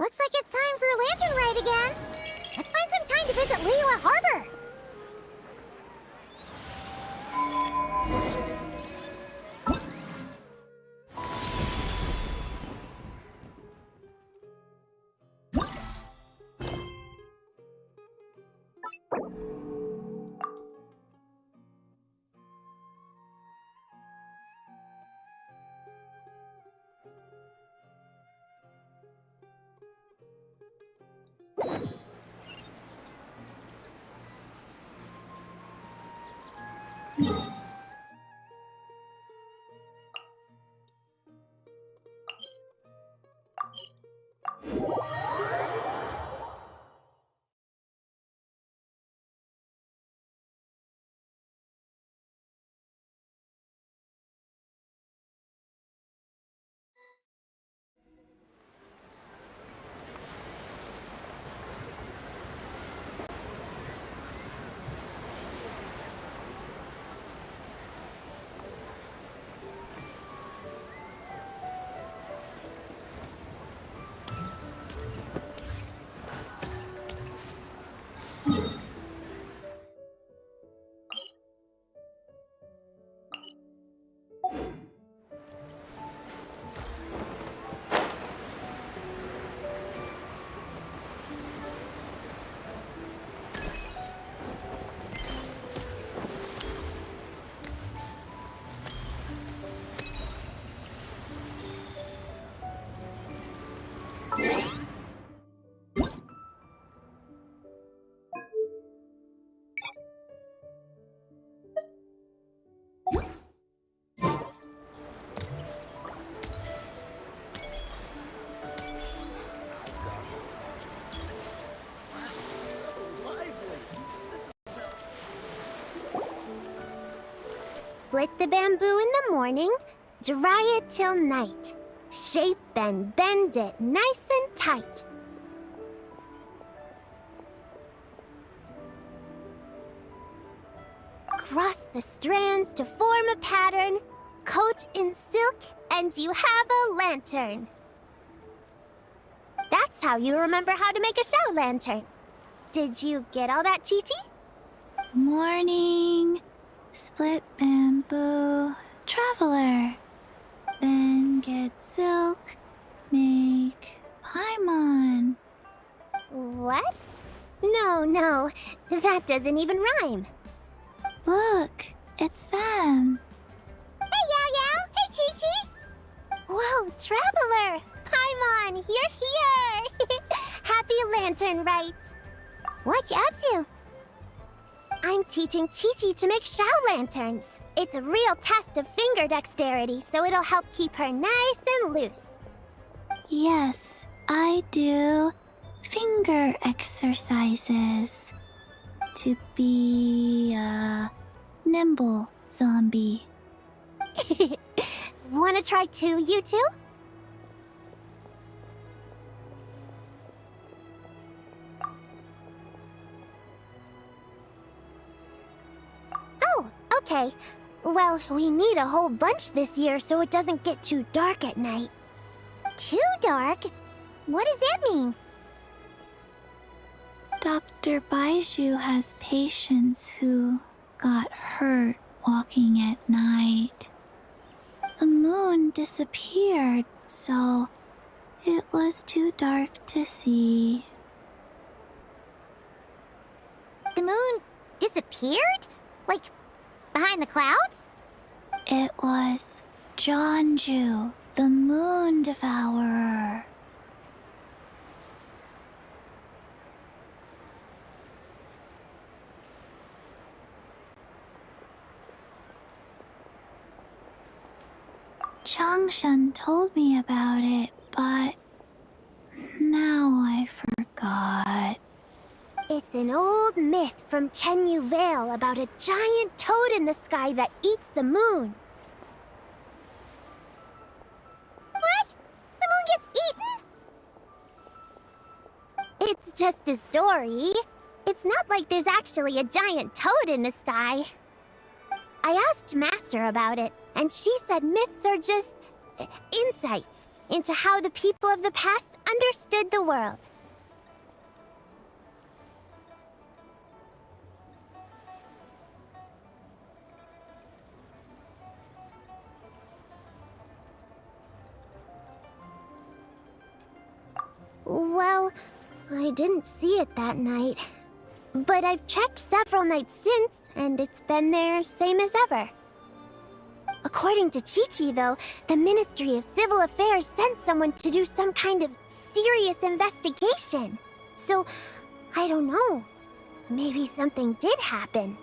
Looks like it's time for a lantern ride again. Let's find some time to visit Liyue Harbor. Split the bamboo in the morning, dry it till night. Shape and bend it nice and tight. Cross the strands to form a pattern, coat in silk, and you have a lantern. That's how you remember how to make a show lantern. Did you get all that, Chi-Chi? Morning, split bamboo, traveler. Then get silk, make paimon. What? No, that doesn't even rhyme. Look, it's them. Hey, Yao Yao! Hey, Chi-Chi! Whoa, Traveler! Paimon, you're here! Happy Lantern Rites! What you up to? I'm teaching Chi-Chi to make Shao lanterns. It's a real test of finger dexterity, so it'll help keep her nice and loose. Yes, I do finger exercises to be a nimble zombie. Wanna try too, you two? Oh, okay. Well, we need a whole bunch this year so it doesn't get too dark at night. Too dark? What does that mean? Dr. Baiju has patients who got hurt walking at night. The moon disappeared, so it was too dark to see. The moon disappeared? Like, behind the clouds? It was Jeonju, the moon devourer. Changshan told me about it, but now I forgot. It's an old myth from Chenyu Vale about a giant toad in the sky that eats the moon. What? The moon gets eaten? It's just a story. It's not like there's actually a giant toad in the sky. I asked Master about it, and she said myths are just insights. into how the people of the past understood the world. Well, I didn't see it that night. But I've checked several nights since, and it's been there same as ever. According to Chi-Chi, though, the Ministry of Civil Affairs sent someone to do some kind of serious investigation. So, I don't know. Maybe something did happen.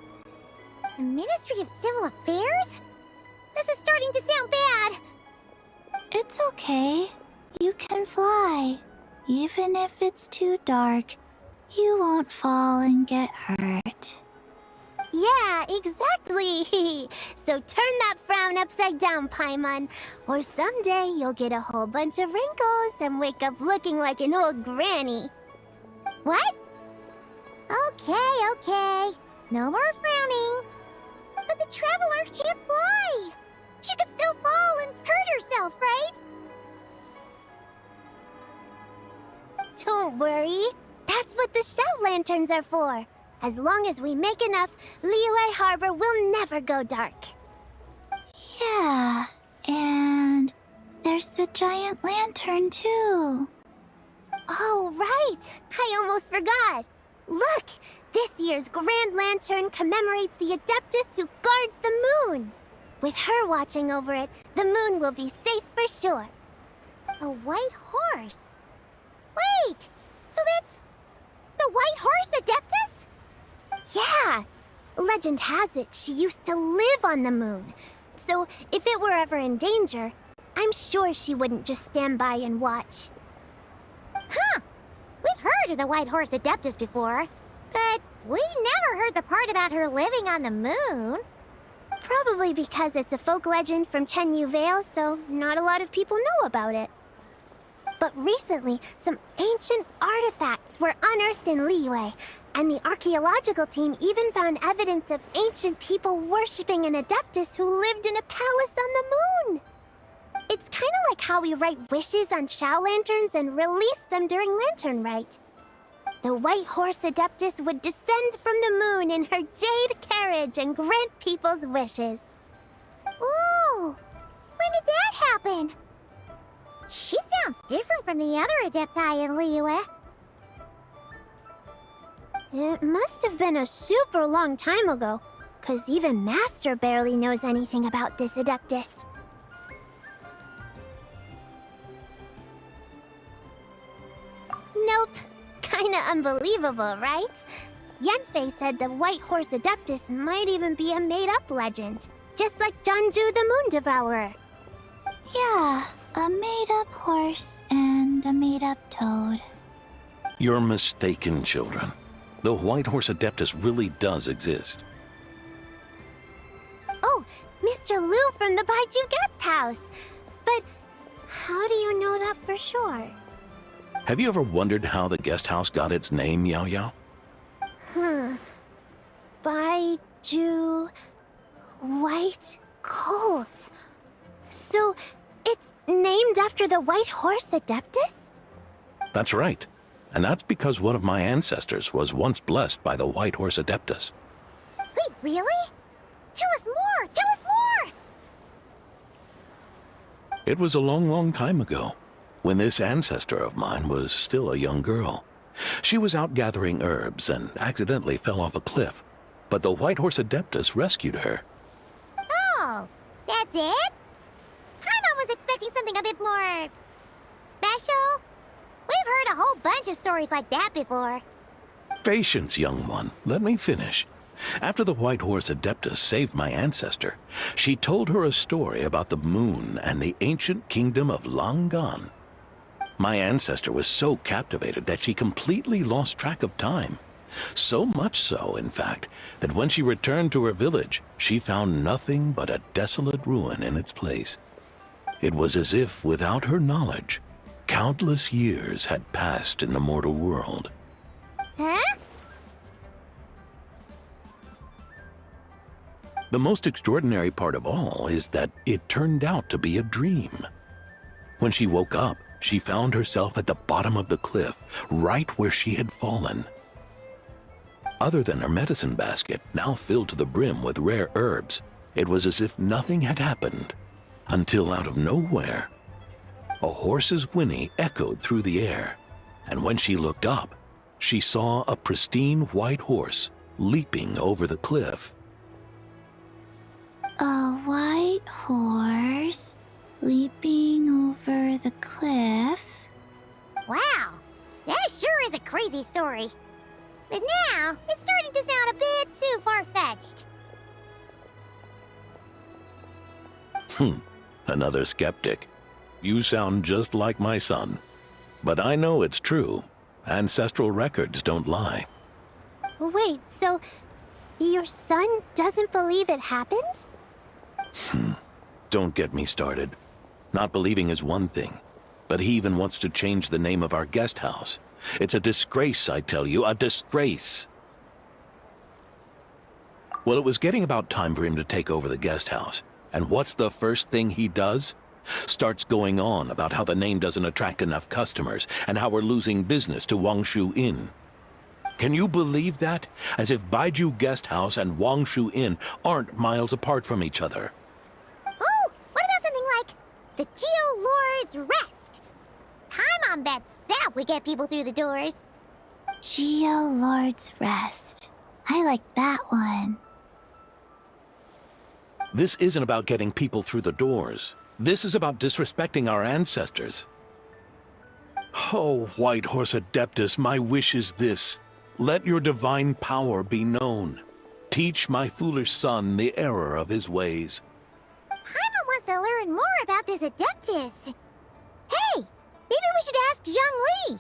The Ministry of Civil Affairs? This is starting to sound bad. It's okay. You can fly. Even if it's too dark, you won't fall and get hurt. Yeah, exactly. So turn that frown upside down, Paimon. Or someday you'll get a whole bunch of wrinkles and wake up looking like an old granny. What? Okay. No more frowning. But the Traveler can't fly. She could still fall and hurt herself, right? Don't worry. That's what the shout lanterns are for. As long as we make enough, Liyue Harbor will never go dark. Yeah, and there's the giant lantern too. Oh, right! I almost forgot. Look! This year's Grand Lantern commemorates the Adeptus who guards the moon. With her watching over it, the moon will be safe for sure. A white horse? Wait! So that's the White Horse Adeptus? Yeah! Legend has it she used to live on the moon. So if it were ever in danger, I'm sure she wouldn't just stand by and watch. Huh! We've heard of the White Horse Adeptus before, but we never heard the part about her living on the moon. Probably because it's a folk legend from Chenyu Vale, so not a lot of people know about it. But recently, some ancient artifacts were unearthed in Liyue, and the archaeological team even found evidence of ancient people worshipping an Adeptus who lived in a palace on the moon. It's kind of like how we write wishes on Shao lanterns and release them during Lantern Rite. The White Horse Adeptus would descend from the moon in her jade carriage and grant people's wishes. Ooh! When did that happen? She sounds different from the other Adepti in Liyue. It must have been a super long time ago, 'cause even Master barely knows anything about this Adeptus. Nope. Kinda unbelievable, right? Yanfei said the White Horse Adeptus might even be a made-up legend, just like Janju the Moon Devourer. Yeah, a made-up horse and a made-up toad. You're mistaken, children. The White Horse Adeptus really does exist. Oh, Mr. Liu from the Baiju Guest House. But how do you know that for sure? Have you ever wondered how the guest house got its name, Yao Yao? Baiju... White Colt. So, it's named after the White Horse Adeptus? That's right. And that's because one of my ancestors was once blessed by the White Horse Adeptus. Wait, really? Tell us more! Tell us more! It was a long, long time ago, when this ancestor of mine was still a young girl. She was out gathering herbs and accidentally fell off a cliff, but the White Horse Adeptus rescued her. Oh, that's it? Paimon was expecting something a bit more... special? We've heard a whole bunch of stories like that before. Patience, young one. Let me finish. After the White Horse Adeptus saved my ancestor, she told her a story about the moon and the ancient kingdom of Langan. My ancestor was so captivated that she completely lost track of time. So much so, in fact, that when she returned to her village, she found nothing but a desolate ruin in its place. It was as if, without her knowledge, countless years had passed in the mortal world. Huh? The most extraordinary part of all is that it turned out to be a dream. When she woke up, she found herself at the bottom of the cliff, right where she had fallen. Other than her medicine basket, now filled to the brim with rare herbs, it was as if nothing had happened. Until out of nowhere, a horse's whinny echoed through the air, and when she looked up, she saw a pristine white horse leaping over the cliff. A white horse leaping over the cliff? Wow, that sure is a crazy story. But now, it's starting to sound a bit too far-fetched. Another skeptic. You sound just like my son. But I know it's true. Ancestral records don't lie. Wait, so your son doesn't believe it happened? Don't get me started. Not believing is one thing, but he even wants to change the name of our guest house. It's a disgrace, I tell you, a disgrace. Well, it was getting about time for him to take over the guest house. And what's the first thing he does? Starts going on about how the name doesn't attract enough customers and how we're losing business to Wangshu Inn. Can you believe that? As if Baiju Guest House and Wangshu Inn aren't miles apart from each other. Oh, what about something like the Geo Lord's Rest? Paimon bets that would get people through the doors. Geo Lord's Rest. I like that one. This isn't about getting people through the doors. This is about disrespecting our ancestors. Oh, White Horse Adeptus, my wish is this. Let your divine power be known. Teach my foolish son the error of his ways. Paimon wants to learn more about this Adeptus. Hey, maybe we should ask Zhang Li.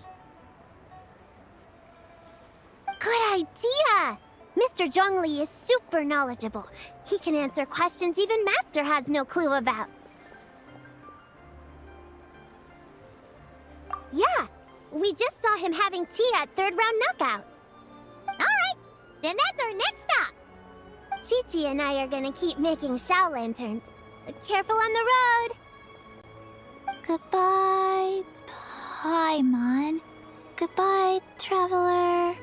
Good idea! Mr. Zhang Li is super knowledgeable. He can answer questions even Master has no clue about. Yeah, we just saw him having tea at third round knockout. Alright, then that's our next stop. Chi-Chi and I are gonna keep making Shao lanterns. Careful on the road. Goodbye, Paimon. Goodbye, traveler.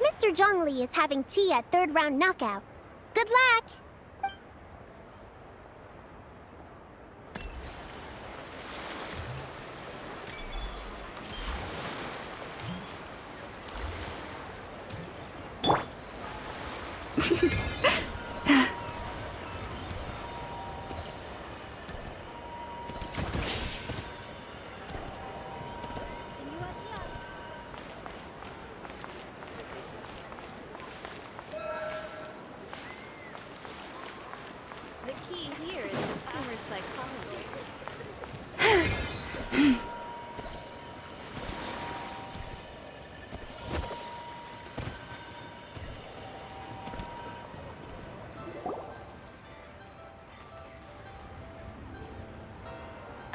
Mr. Zhang Li is having tea at third round knockout. Good luck! The key here is consumer psychology.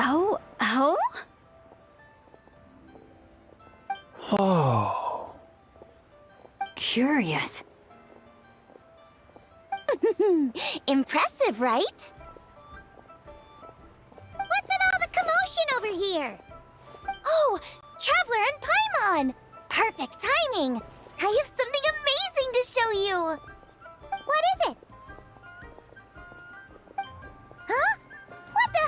Oh? Oh. Curious. Impressive, right? What's with all the commotion over here? Oh, Traveler and Paimon! Perfect timing! I have something amazing to show you! What is it? Huh? What the?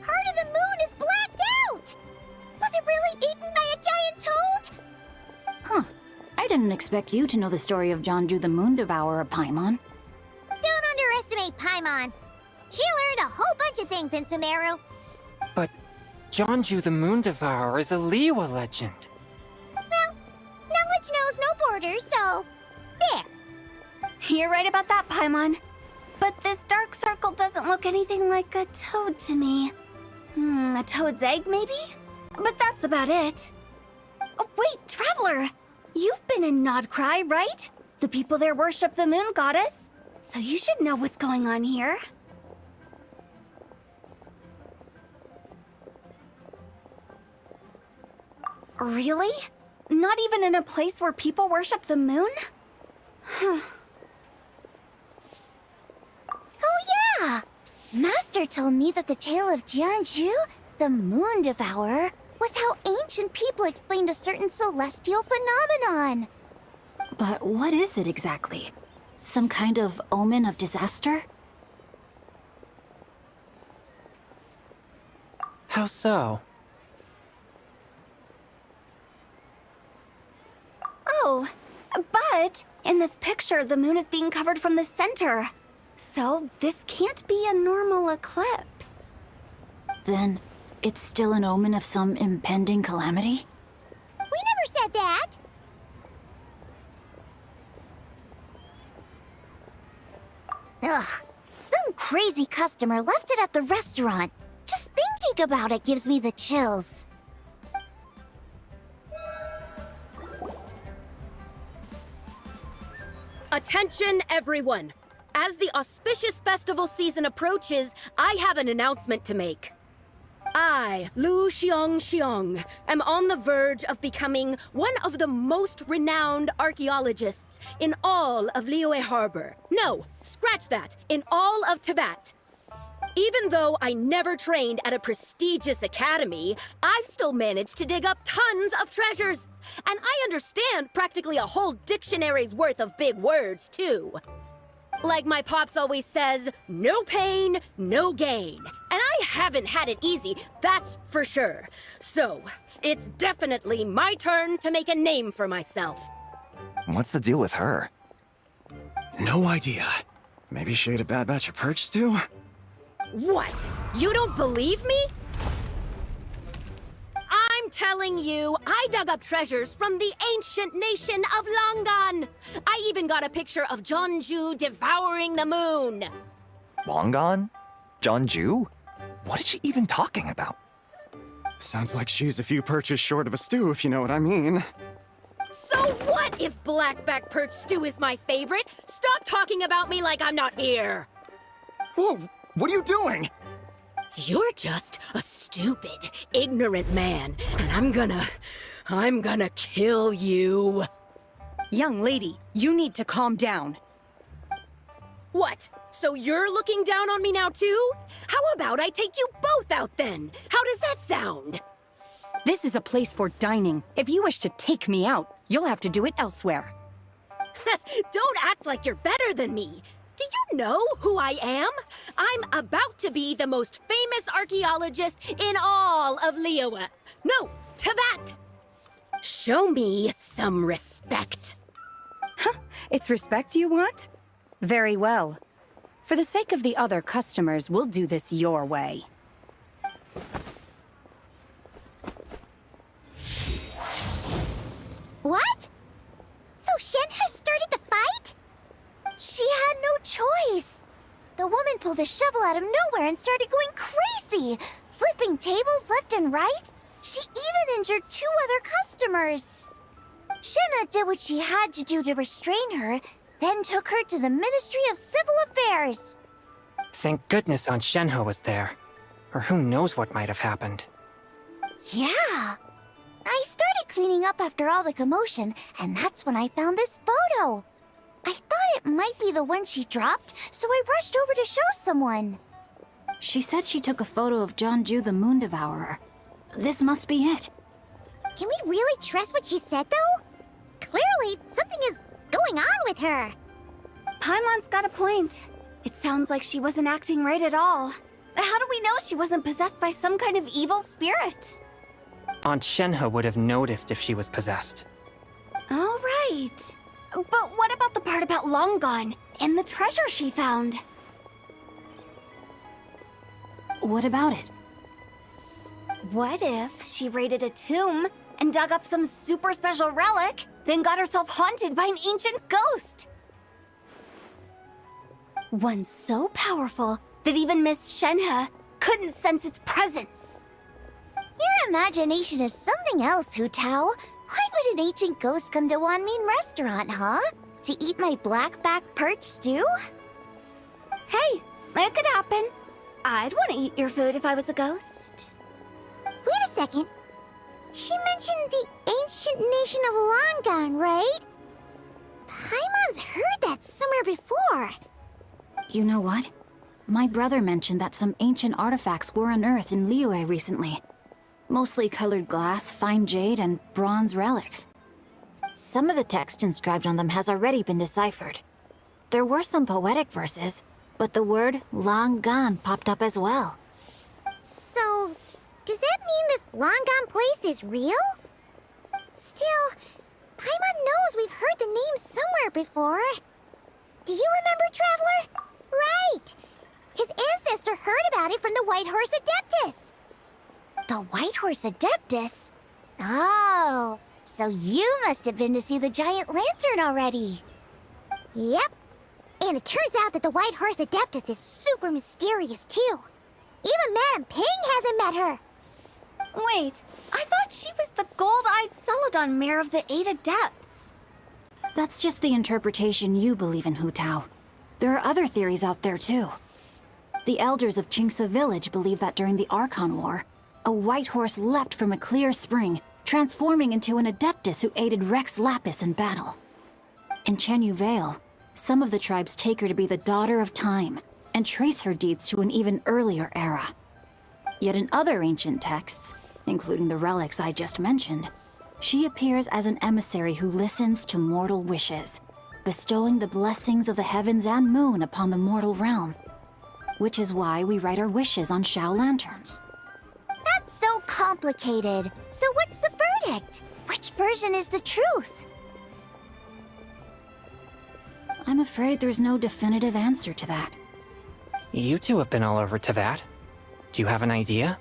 Heart of the Moon is blacked out! Was it really eaten by a giant toad? didn't expect you to know the story of Jonju the Moon Devourer, Paimon. Don't underestimate Paimon. She learned a whole bunch of things in Sumeru. But Jonju the Moon Devourer is a Liyue legend. Well, knowledge knows no borders, so there. You're right about that, Paimon. But this dark circle doesn't look anything like a toad to me. A toad's egg, maybe? But that's about it. Oh, wait, Traveler! You've been in Nodcry, right? The people there worship the moon goddess. So you should know what's going on here. Really? Not even in a place where people worship the moon? Oh yeah! Master told me that the tale of Jianzhu, the Moon Devourer, was how ancient people explained a certain celestial phenomenon. But what is it exactly? Some kind of omen of disaster? How so? Oh, but in this picture, the moon is being covered from the center. So this can't be a normal eclipse. Then it's still an omen of some impending calamity? We never said that! Ugh, some crazy customer left it at the restaurant. Just thinking about it gives me the chills. Attention, everyone! As the auspicious festival season approaches, I have an announcement to make. I, Lu Xiong, am on the verge of becoming one of the most renowned archaeologists in all of Liyue Harbor. No, scratch that, in all of Tibet. Even though I never trained at a prestigious academy, I've still managed to dig up tons of treasures. And I understand practically a whole dictionary's worth of big words, too. Like my pops always says, no pain, no gain. And I haven't had it easy, that's for sure. So, it's definitely my turn to make a name for myself. What's the deal with her? No idea. Maybe she ate a bad batch of perch stew? What? You don't believe me? I'm telling you, I dug up treasures from the ancient nation of Longan. I even got a picture of Jonju devouring the moon. Longan? Jonju? What is she even talking about? Sounds like she's a few perches short of a stew, if you know what I mean. So what if blackback perch stew is my favorite? Stop talking about me like I'm not here. Whoa, what are you doing? You're just a stupid, ignorant man, and I'm gonna kill you. Young lady, you need to calm down. What? So you're looking down on me now too? How about I take you both out then? How does that sound? This is a place for dining. If you wish to take me out, you'll have to do it elsewhere. Don't act like you're better than me. Do you know who I am? I'm about to be the most famous archaeologist in all of Liyue. No, Tibet! Show me some respect. It's respect you want? Very well. For the sake of the other customers, we'll do this your way. What? So Shen has started the fight? She had no choice. The woman pulled a shovel out of nowhere and started going crazy, flipping tables left and right. She even injured 2 other customers. Shenna did what she had to do to restrain her, then took her to the Ministry of Civil Affairs. Thank goodness Aunt Shenhe was there. Or who knows what might have happened. Yeah. I started cleaning up after all the commotion, and that's when I found this photo. I thought it might be the one she dropped, so I rushed over to show someone. She said she took a photo of Jonju the Moon Devourer. This must be it. Can we really trust what she said, though? Clearly, something is going on with her. Paimon's got a point. It sounds like she wasn't acting right at all. How do we know she wasn't possessed by some kind of evil spirit? Aunt Shenhe would have noticed if she was possessed. All right. But what about the part about Long Gone and the treasure she found? What about it? What if she raided a tomb and dug up some super special relic, then got herself haunted by an ancient ghost? One so powerful that even Miss Shenhe couldn't sense its presence. Your imagination is something else, Hu Tao. Why would an ancient ghost come to Wanmin restaurant, huh? To eat my blackback perch stew? Hey, it could happen. I'd want to eat your food if I was a ghost. Wait a second. She mentioned the ancient nation of Longon, right? Paimon's heard that somewhere before. You know what? My brother mentioned that some ancient artifacts were unearthed in Liyue recently. Mostly colored glass, fine jade, and bronze relics. Some of the text inscribed on them has already been deciphered. There were some poetic verses, but the word long gone popped up as well. So, does that mean this Longon place is real? Still, Paimon knows we've heard the name somewhere before. Do you remember, Traveler? Right! His ancestor heard about it from the White Horse Adeptus. The White Horse Adeptus? Oh, so you must have been to see the giant lantern already. Yep. And it turns out that the White Horse Adeptus is super mysterious, too. Even Madame Ping hasn't met her. Wait, I thought she was the gold-eyed Celadon mare of the 8 Adepts. That's just the interpretation you believe in, Hu Tao. There are other theories out there, too. The elders of Qingce village believe that during the Archon War, a white horse leapt from a clear spring, transforming into an Adeptus who aided Rex Lapis in battle. In Chenyu Vale, some of the tribes take her to be the daughter of time, and trace her deeds to an even earlier era. Yet in other ancient texts, including the relics I just mentioned, she appears as an emissary who listens to mortal wishes, bestowing the blessings of the heavens and moon upon the mortal realm. Which is why we write our wishes on Shao lanterns. That's so complicated. So what's the verdict? Which version is the truth? I'm afraid there's no definitive answer to that. You two have been all over Tevat. Do you have an idea?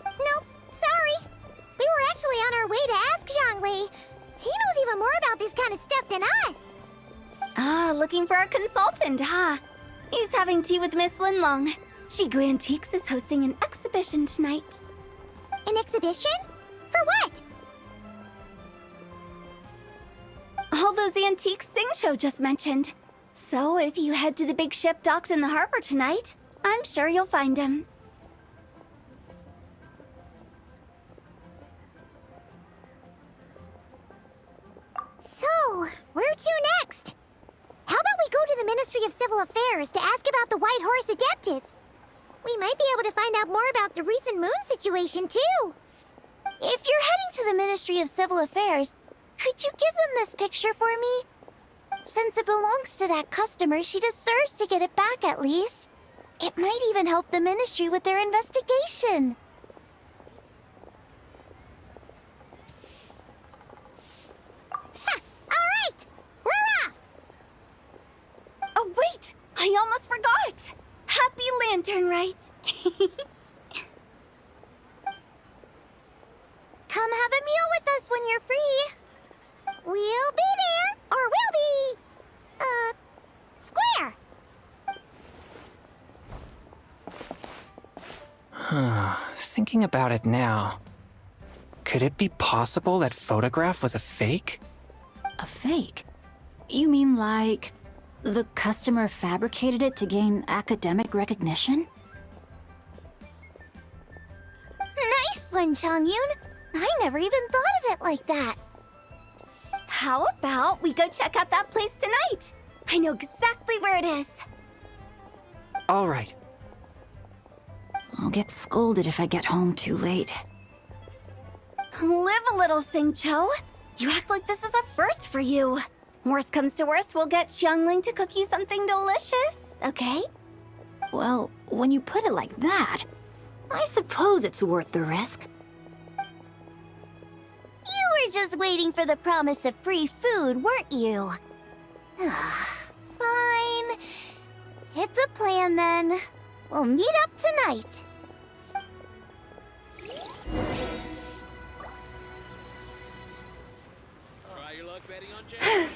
Nope, sorry. We were actually on our way to ask Zhongli. He knows even more about this kind of stuff than us. Ah, looking for a consultant, huh? He's having tea with Miss Linlong. Shigu Antiques is hosting an exhibition tonight. An exhibition? For what? All those antiques Sing Show just mentioned. So if you head to the big ship docked in the harbor tonight, I'm sure you'll find him. So, where to next? How about we go to the Ministry of Civil Affairs to ask about the White Horse Adeptus? We might be able to find out more about the recent moon situation, too. If you're heading to the Ministry of Civil Affairs, could you give them this picture for me? Since it belongs to that customer, she deserves to get it back at least. It might even help the Ministry with their investigation. Ha! All right! We're off! Oh, wait! I almost forgot! Happy Lantern Rite! Come have a meal with us when you're free. We'll be there, or we'll be... square. Thinking about it now, could it be possible that photograph was a fake? A fake? You mean like... the customer fabricated it to gain academic recognition? Nice one, Chongyun. I never even thought of it like that. How about we go check out that place tonight? I know exactly where it is. All right. I'll get scolded if I get home too late. Live a little, Sing-Cho. You act like this is a first for you. Worst comes to worst, we'll get Xiangling to cook you something delicious, okay? Well, when you put it like that, I suppose it's worth the risk. You were just waiting for the promise of free food, weren't you? Fine. It's a plan then. We'll meet up tonight. Try your luck betting on Jack.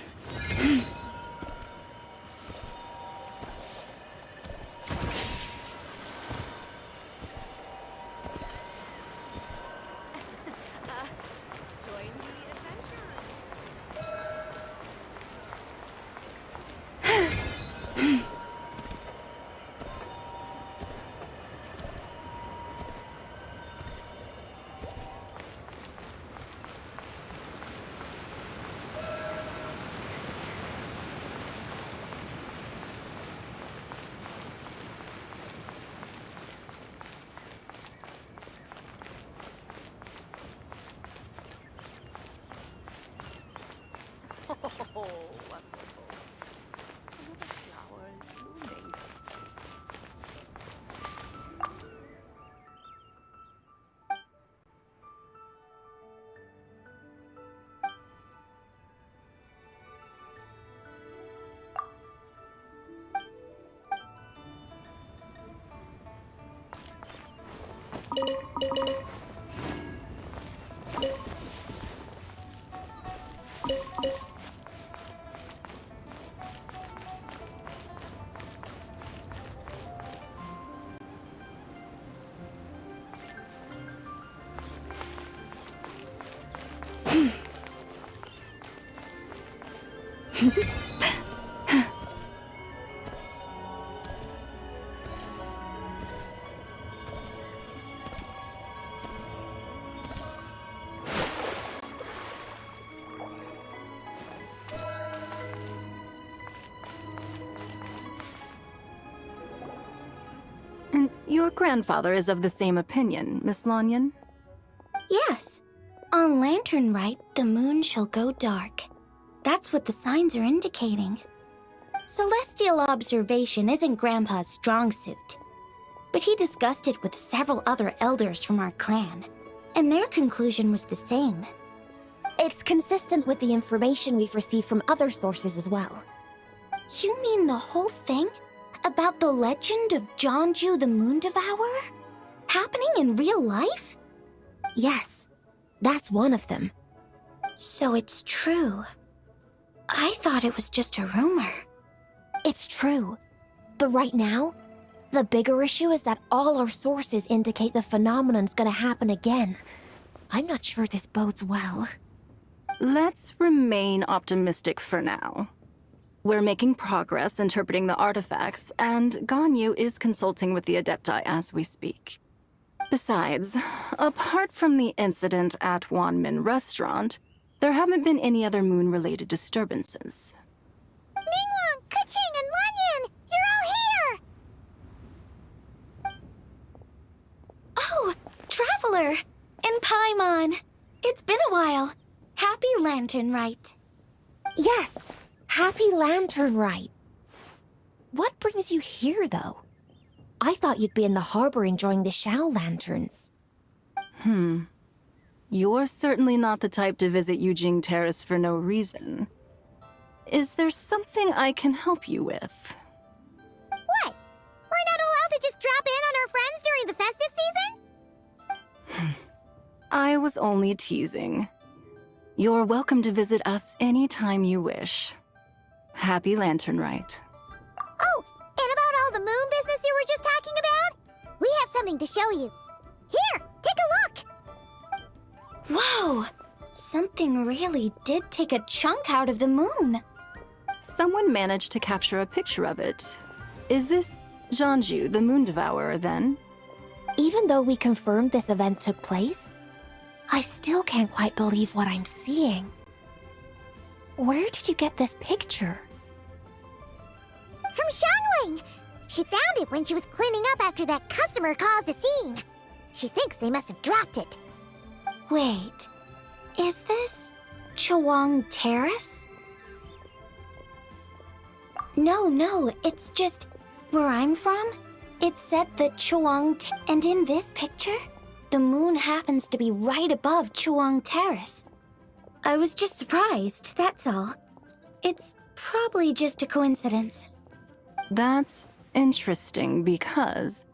And your grandfather is of the same opinion, Miss Lanyan? Yes. On Lantern Rite, the moon shall go dark. That's what the signs are indicating. Celestial observation isn't Grandpa's strong suit. But he discussed it with several other elders from our clan, and their conclusion was the same. It's consistent with the information we've received from other sources as well. You mean the whole thing? About the legend of Jeonju the Moon Devourer? Happening in real life? Yes, that's one of them. So it's true. I thought it was just a rumor. It's true. But right now, the bigger issue is that all our sources indicate the phenomenon's gonna happen again. I'm not sure this bodes well. Let's remain optimistic for now. We're making progress interpreting the artifacts, and Ganyu is consulting with the Adepti as we speak. Besides, apart from the incident at Wanmin Restaurant, there haven't been any other moon-related disturbances. Ningguang, Keqing, and Lanyan! You're all here! Oh, Traveler! And Paimon! It's been a while. Happy Lantern Rite. Yes! Happy Lantern Rite. What brings you here, though? I thought you'd be in the harbor enjoying the Shao lanterns. You're certainly not the type to visit Yujing Terrace for no reason. Is there something I can help you with? What? We're not allowed to just drop in on our friends during the festive season? I was only teasing. You're welcome to visit us anytime you wish. Happy Lantern Rite. Oh, and about all the moon business you were just talking about? We have something to show you. Here, take a look! Whoa! Something really did take a chunk out of the moon. Someone managed to capture a picture of it. Is this Jeonju, the Moon Devourer, then? Even though we confirmed this event took place, I still can't quite believe what I'm seeing. Where did you get this picture? From Xiangling! She found it when she was cleaning up after that customer caused a scene. She thinks they must have dropped it. Wait, is this Chuang Terrace? No, it's just where I'm from. It said that and in this picture, the moon happens to be right above Chuang Terrace. I was just surprised, that's all. It's probably just a coincidence. That's interesting because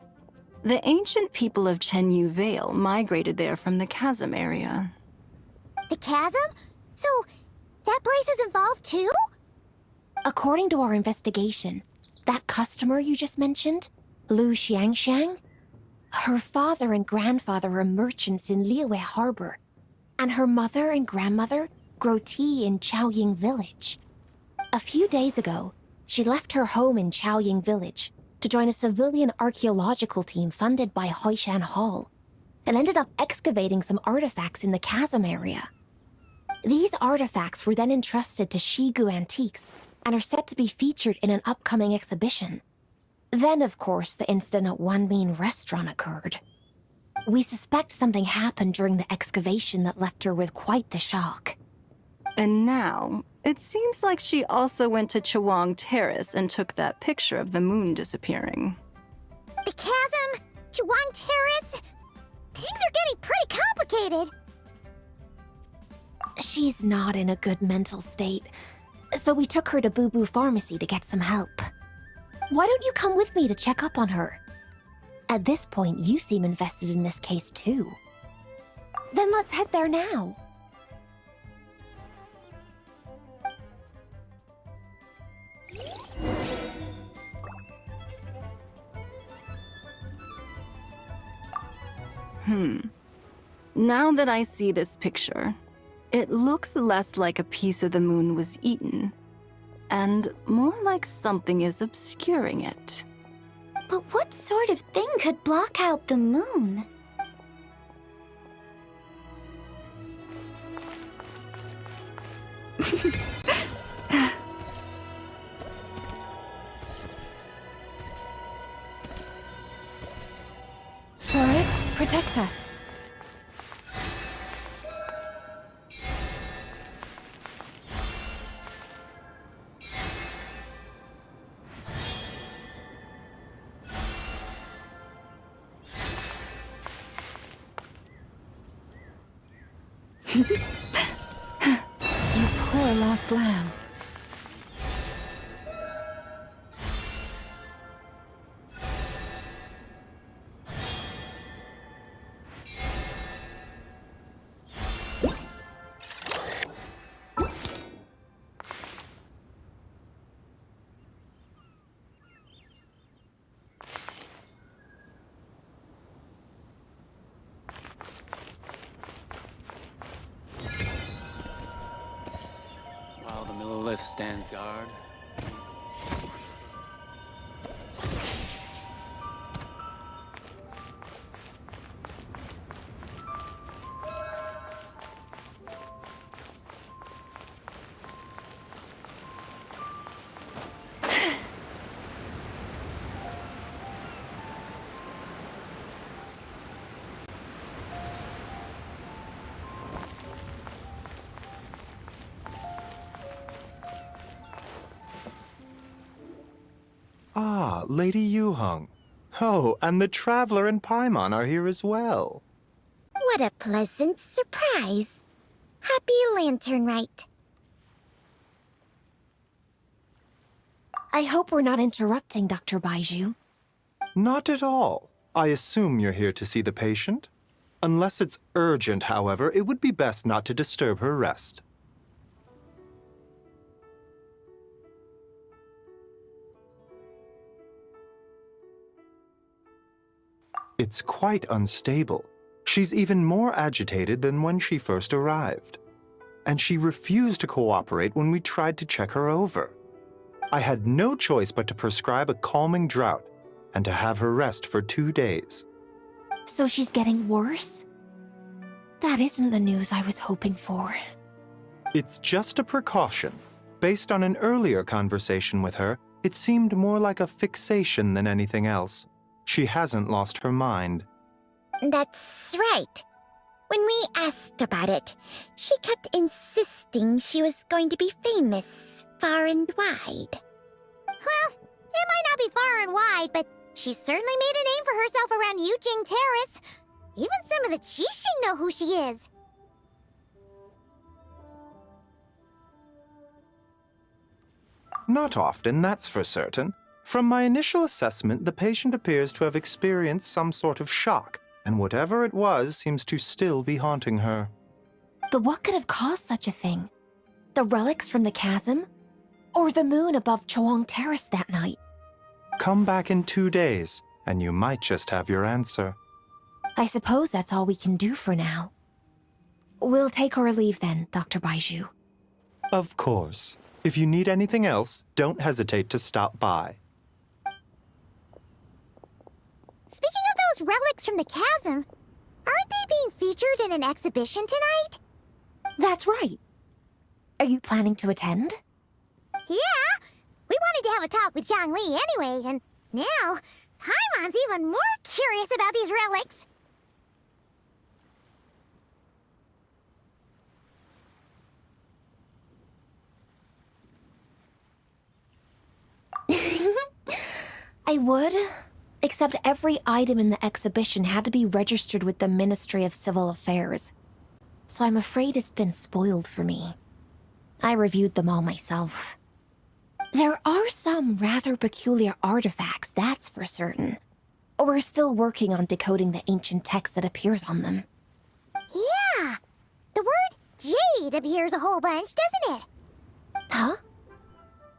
the ancient people of Chenyu Vale migrated there from the chasm area. The chasm? So, that place is involved too? According to our investigation, that customer you just mentioned, Lu Xiangxiang, her father and grandfather are merchants in Liyue Harbor, and her mother and grandmother grow tea in Chaoying Village. A few days ago, she left her home in Chaoying Village to join a civilian archaeological team funded by Hoishan Hall, and ended up excavating some artifacts in the chasm area. These artifacts were then entrusted to Shigu Antiques and are set to be featured in an upcoming exhibition. Then, of course, the incident at Wanmin Restaurant occurred. We suspect something happened during the excavation that left her with quite the shock. And now, it seems like she also went to Chawang Terrace and took that picture of the moon disappearing. The chasm? Chuan Terrace? Things are getting pretty complicated. She's not in a good mental state, so we took her to Boo Boo Pharmacy to get some help. Why don't you come with me to check up on her? At this point, you seem invested in this case too. Then let's head there now. Now that I see this picture, it looks less like a piece of the moon was eaten, and more like something is obscuring it. But what sort of thing could block out the moon? Forest, protect us. You poor lost lamb. While the Millilith stands guard. Ah, Lady Yuheng. Oh, and the Traveler and Paimon are here as well. What a pleasant surprise. Happy Lantern Rite. I hope we're not interrupting, Dr. Baiju. Not at all. I assume you're here to see the patient? Unless it's urgent, however, it would be best not to disturb her rest. It's quite unstable. She's even more agitated than when she first arrived. And she refused to cooperate when we tried to check her over. I had no choice but to prescribe a calming draught and to have her rest for 2 days. So she's getting worse? That isn't the news I was hoping for. It's just a precaution. Based on an earlier conversation with her, it seemed more like a fixation than anything else. She hasn't lost her mind. That's right. When we asked about it, she kept insisting she was going to be famous far and wide. Well, it might not be far and wide, but she certainly made a name for herself around Yujing Terrace. Even some of the Qixing know who she is. Not often, that's for certain. From my initial assessment, the patient appears to have experienced some sort of shock, and whatever it was seems to still be haunting her. But what could have caused such a thing? The relics from the chasm? Or the moon above Choang Terrace that night? Come back in 2 days, and you might just have your answer. I suppose that's all we can do for now. We'll take our leave then, Dr. Baiju. Of course. If you need anything else, don't hesitate to stop by. Speaking of those relics from the chasm, aren't they being featured in an exhibition tonight? That's right. Are you planning to attend? Yeah! We wanted to have a talk with Zhangli anyway, and now Paimon's even more curious about these relics. I would, except every item in the exhibition had to be registered with the Ministry of Civil Affairs. So I'm afraid it's been spoiled for me. I reviewed them all myself. There are some rather peculiar artifacts, that's for certain. We're still working on decoding the ancient text that appears on them. Yeah! The word jade appears a whole bunch, doesn't it? Huh?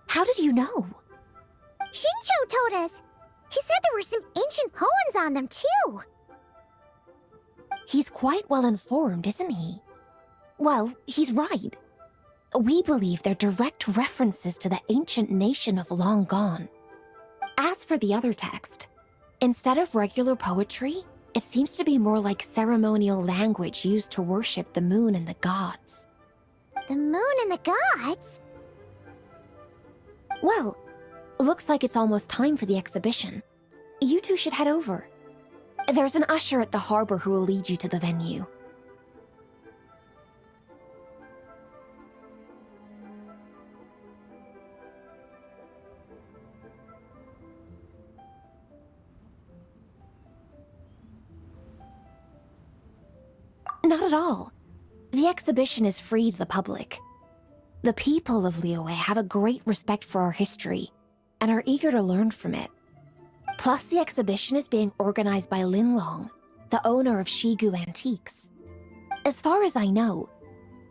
How did you know? Shincho told us. He said there were some ancient poems on them, too. He's quite well informed, isn't he? Well, he's right. We believe they're direct references to the ancient nation of long gone. As for the other text, instead of regular poetry, it seems to be more like ceremonial language used to worship the moon and the gods. The moon and the gods? Well, looks like it's almost time for the exhibition. You two should head over. There's an usher at the harbor who will lead you to the venue. Not at all. The exhibition is free to the public. The people of Liyue have a great respect for our history and are eager to learn from it. Plus, the exhibition is being organized by Linlong, the owner of Shigu Antiques. As far as I know,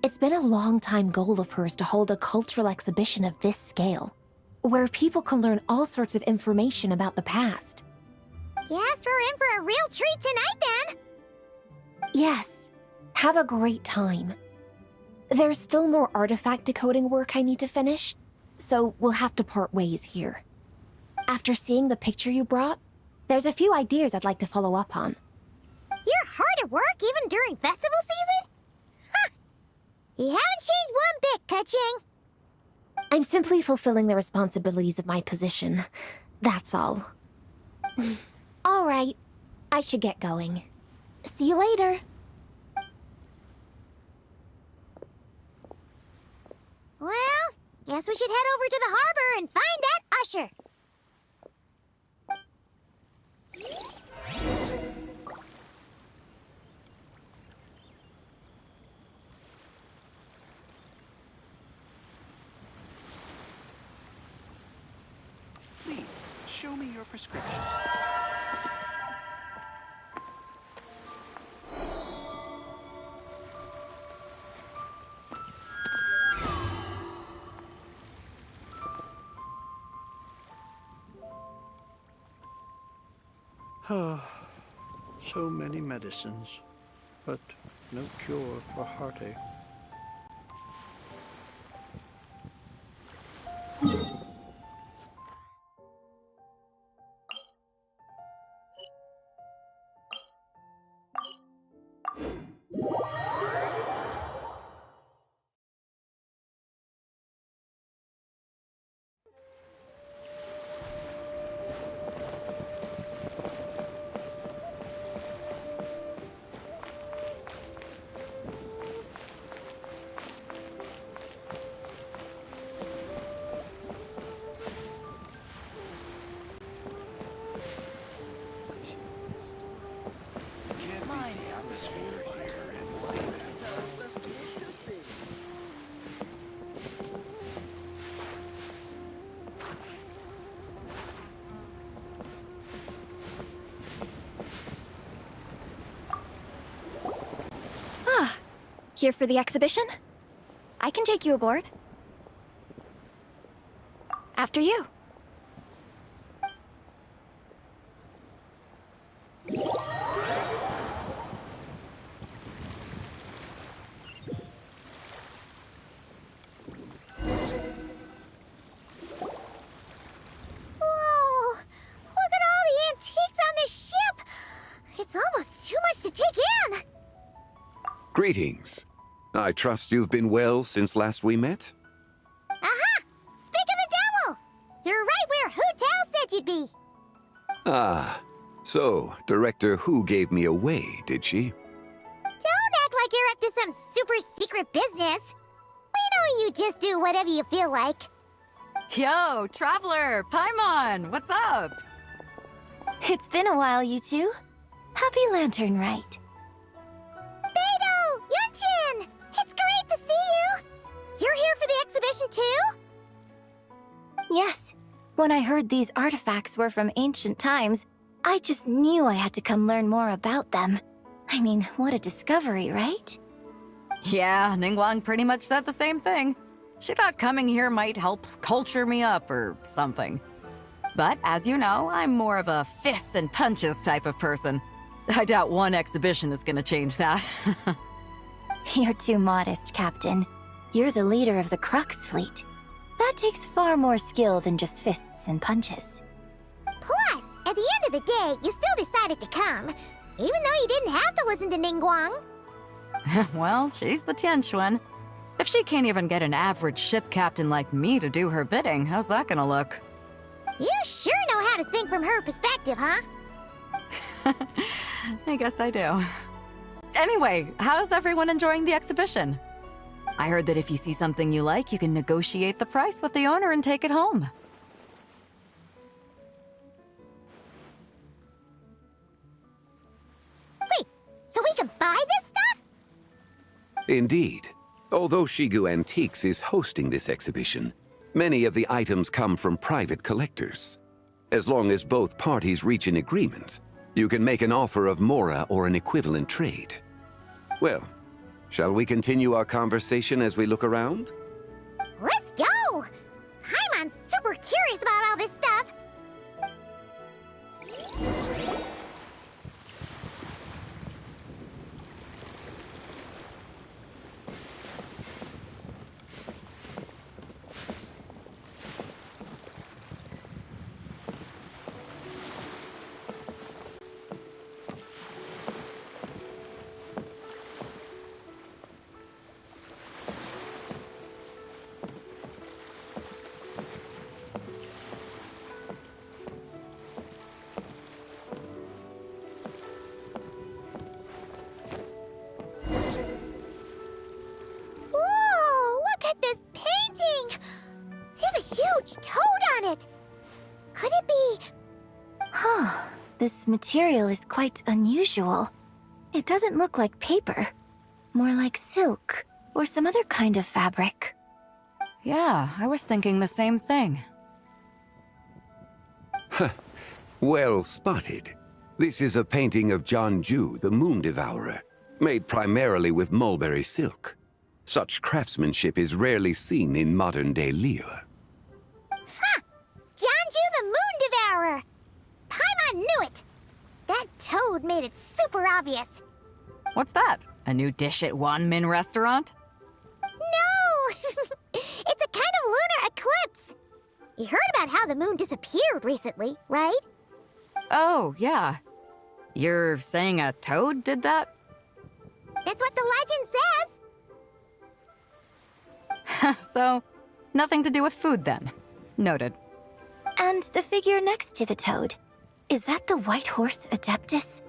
it's been a long-time goal of hers to hold a cultural exhibition of this scale, where people can learn all sorts of information about the past. Guess we're in for a real treat tonight, then. Yes, have a great time. There's still more artifact decoding work I need to finish, so we'll have to part ways here. After seeing the picture you brought, there's a few ideas I'd like to follow up on. You're hard at work even during festival season? Huh! You haven't changed one bit, Kaching. I'm simply fulfilling the responsibilities of my position. That's all. All right, I should get going. See you later. Well, guess we should head over to the harbor and find that usher. Please, show me your prescription. So many medicines, but no cure for heartache. Here for the exhibition? I can take you aboard. After you. Whoa! Look at all the antiques on this ship! It's almost too much to take in! Greetings. I trust you've been well since last we met? Aha! Speak of the devil! You're right where Hu Tao said you'd be! Ah, so Director Hu gave me away, did she? Don't act like you're up to some super secret business! We know you just do whatever you feel like. Yo, Traveler! Paimon! What's up? It's been a while, you two. Happy Lantern Rite. Beidou! Yunchin! It's great to see you! You're here for the exhibition too? Yes. When I heard these artifacts were from ancient times, I just knew I had to come learn more about them. I mean, what a discovery, right? Yeah, Ningguang pretty much said the same thing. She thought coming here might help culture me up or something. But as you know, I'm more of a fists and punches type of person. I doubt one exhibition is gonna change that. You're too modest, Captain. You're the leader of the Crux fleet. That takes far more skill than just fists and punches. Plus, at the end of the day, you still decided to come, even though you didn't have to listen to Ningguang. Well, she's the Tianquan. If she can't even get an average ship captain like me to do her bidding, how's that gonna look? You sure know how to think from her perspective, huh? I guess I do. Anyway, how's everyone enjoying the exhibition? I heard that if you see something you like, you can negotiate the price with the owner and take it home. Wait, so we can buy this stuff? Indeed. Although Shigu Antiques is hosting this exhibition, many of the items come from private collectors. As long as both parties reach an agreement, you can make an offer of mora or an equivalent trade. Well, shall we continue our conversation as we look around? Let's go! Paimon's super curious about all this stuff. Whoa! Look at this painting! There's a huge toad on it! Could it be... Huh. This material is quite unusual. It doesn't look like paper. More like silk, or some other kind of fabric. Yeah, I was thinking the same thing. Well spotted. This is a painting of Jianju, the Moon Devourer, made primarily with mulberry silk. Such craftsmanship is rarely seen in modern-day Liyue. Ha! Jianju the Moon Devourer! Paimon knew it! That toad made it super obvious. What's that? A new dish at Wanmin restaurant? No! It's a kind of lunar eclipse. You heard about how the moon disappeared recently, right? Oh, yeah. You're saying a toad did that? That's what the legend says. So, nothing to do with food then. Noted. And the figure next to the toad. Is that the White Horse Adeptus?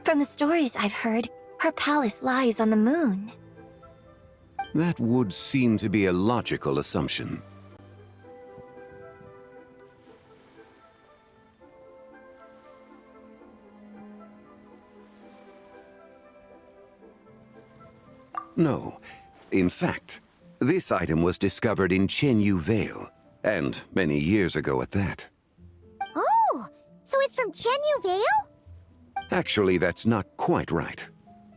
From the stories I've heard, her palace lies on the moon. That would seem to be a logical assumption. No. In fact, this item was discovered in Chenyu Vale, and many years ago at that. Oh, so it's from Chenyu Vale? Actually, that's not quite right.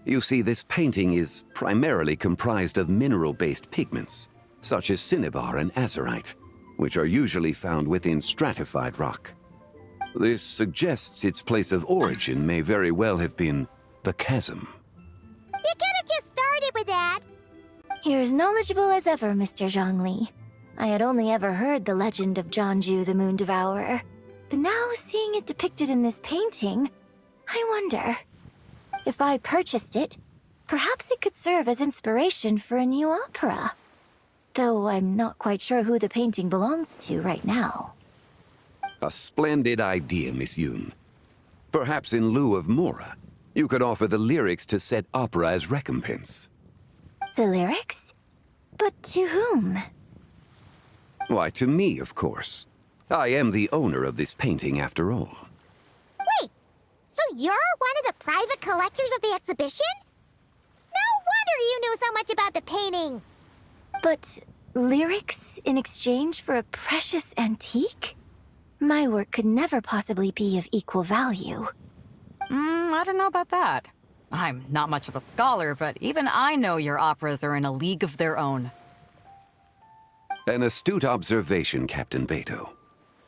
You see, this painting is primarily comprised of mineral-based pigments, such as cinnabar and azurite, which are usually found within stratified rock. This suggests its place of origin may very well have been the chasm. You could have just started with that. You're as knowledgeable as ever, Mr. Zhongli. I had only ever heard the legend of Jianzhu the Moon Devourer, but now seeing it depicted in this painting, I wonder. If I purchased it, perhaps it could serve as inspiration for a new opera. Though I'm not quite sure who the painting belongs to right now. A splendid idea, Miss Yoon. Perhaps in lieu of Mora, you could offer the lyrics to said opera as recompense. The lyrics? But to whom? Why, to me, of course. I am the owner of this painting, after all. Wait, so you're one of the private collectors of the exhibition? No wonder you knew so much about the painting. But lyrics in exchange for a precious antique? My work could never possibly be of equal value. I don't know about that. I'm not much of a scholar, but even I know your operas are in a league of their own. An astute observation, Captain Beto.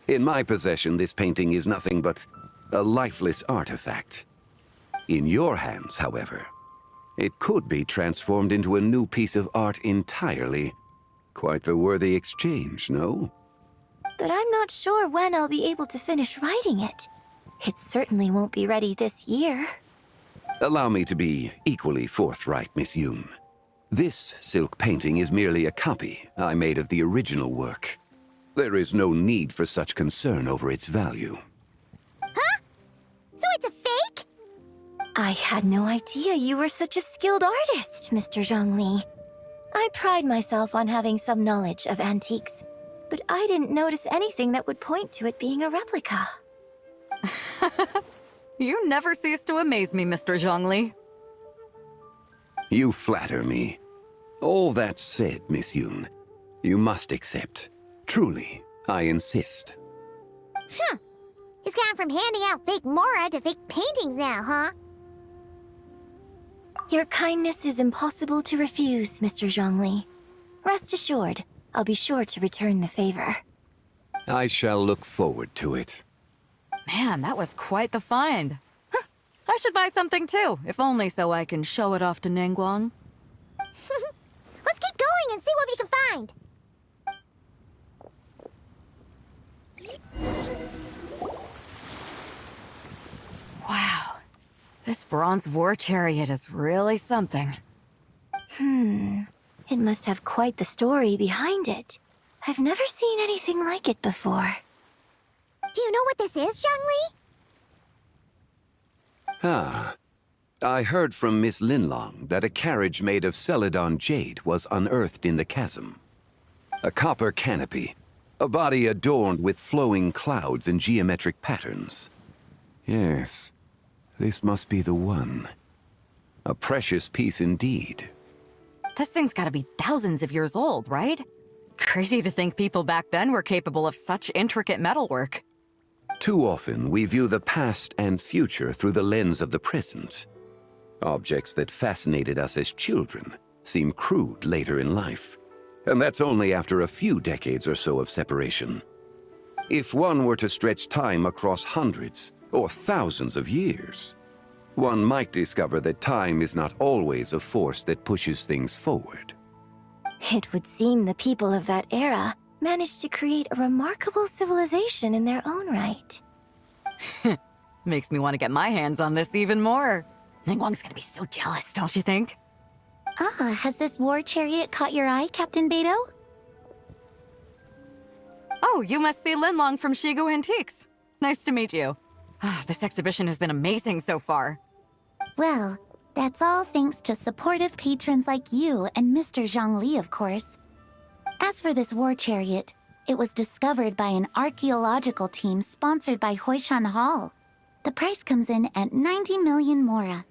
In my possession, this painting is nothing but a lifeless artifact. In your hands, however, it could be transformed into a new piece of art entirely. Quite a worthy exchange, no? But I'm not sure when I'll be able to finish writing it. It certainly won't be ready this year. Allow me to be equally forthright, Miss Yoon. This silk painting is merely a copy I made of the original work. There is no need for such concern over its value. Huh? So it's a fake? I had no idea you were such a skilled artist, Mr. Zhongli. I pride myself on having some knowledge of antiques, but I didn't notice anything that would point to it being a replica. You never cease to amaze me, Mr. Zhongli. You flatter me. All that said, Miss Yoon, you must accept. Truly, I insist. Huh. He's gone from handing out fake Mora to fake paintings now, huh? Your kindness is impossible to refuse, Mr. Zhongli. Rest assured, I'll be sure to return the favor. I shall look forward to it. Man, that was quite the find. Huh. I should buy something too, if only so I can show it off to Ningguang. Let's keep going and see what we can find. Wow. This bronze war chariot is really something. It must have quite the story behind it. I've never seen anything like it before. Do you know what this is, Zhongli? Ah. I heard from Miss Linlong that a carriage made of Celadon jade was unearthed in the chasm. A copper canopy, a body adorned with flowing clouds and geometric patterns. Yes, this must be the one. A precious piece indeed. This thing's gotta be thousands of years old, right? Crazy to think people back then were capable of such intricate metalwork. Too often, we view the past and future through the lens of the present. Objects that fascinated us as children seem crude later in life. And that's only after a few decades or so of separation. If one were to stretch time across hundreds or thousands of years, one might discover that time is not always a force that pushes things forward. It would seem the people of that era managed to create a remarkable civilization in their own right. Makes me want to get my hands on this even more. Ningguang's gonna be so jealous, don't you think? Ah, has this war chariot caught your eye, Captain Beto? Oh, you must be Linlong from Shigu Antiques. Nice to meet you. This exhibition has been amazing so far. Well, that's all thanks to supportive patrons like you and Mr. Zhongli, of course. As for this war chariot, it was discovered by an archaeological team sponsored by Hoishan Hall. The price comes in at 90 million Mora.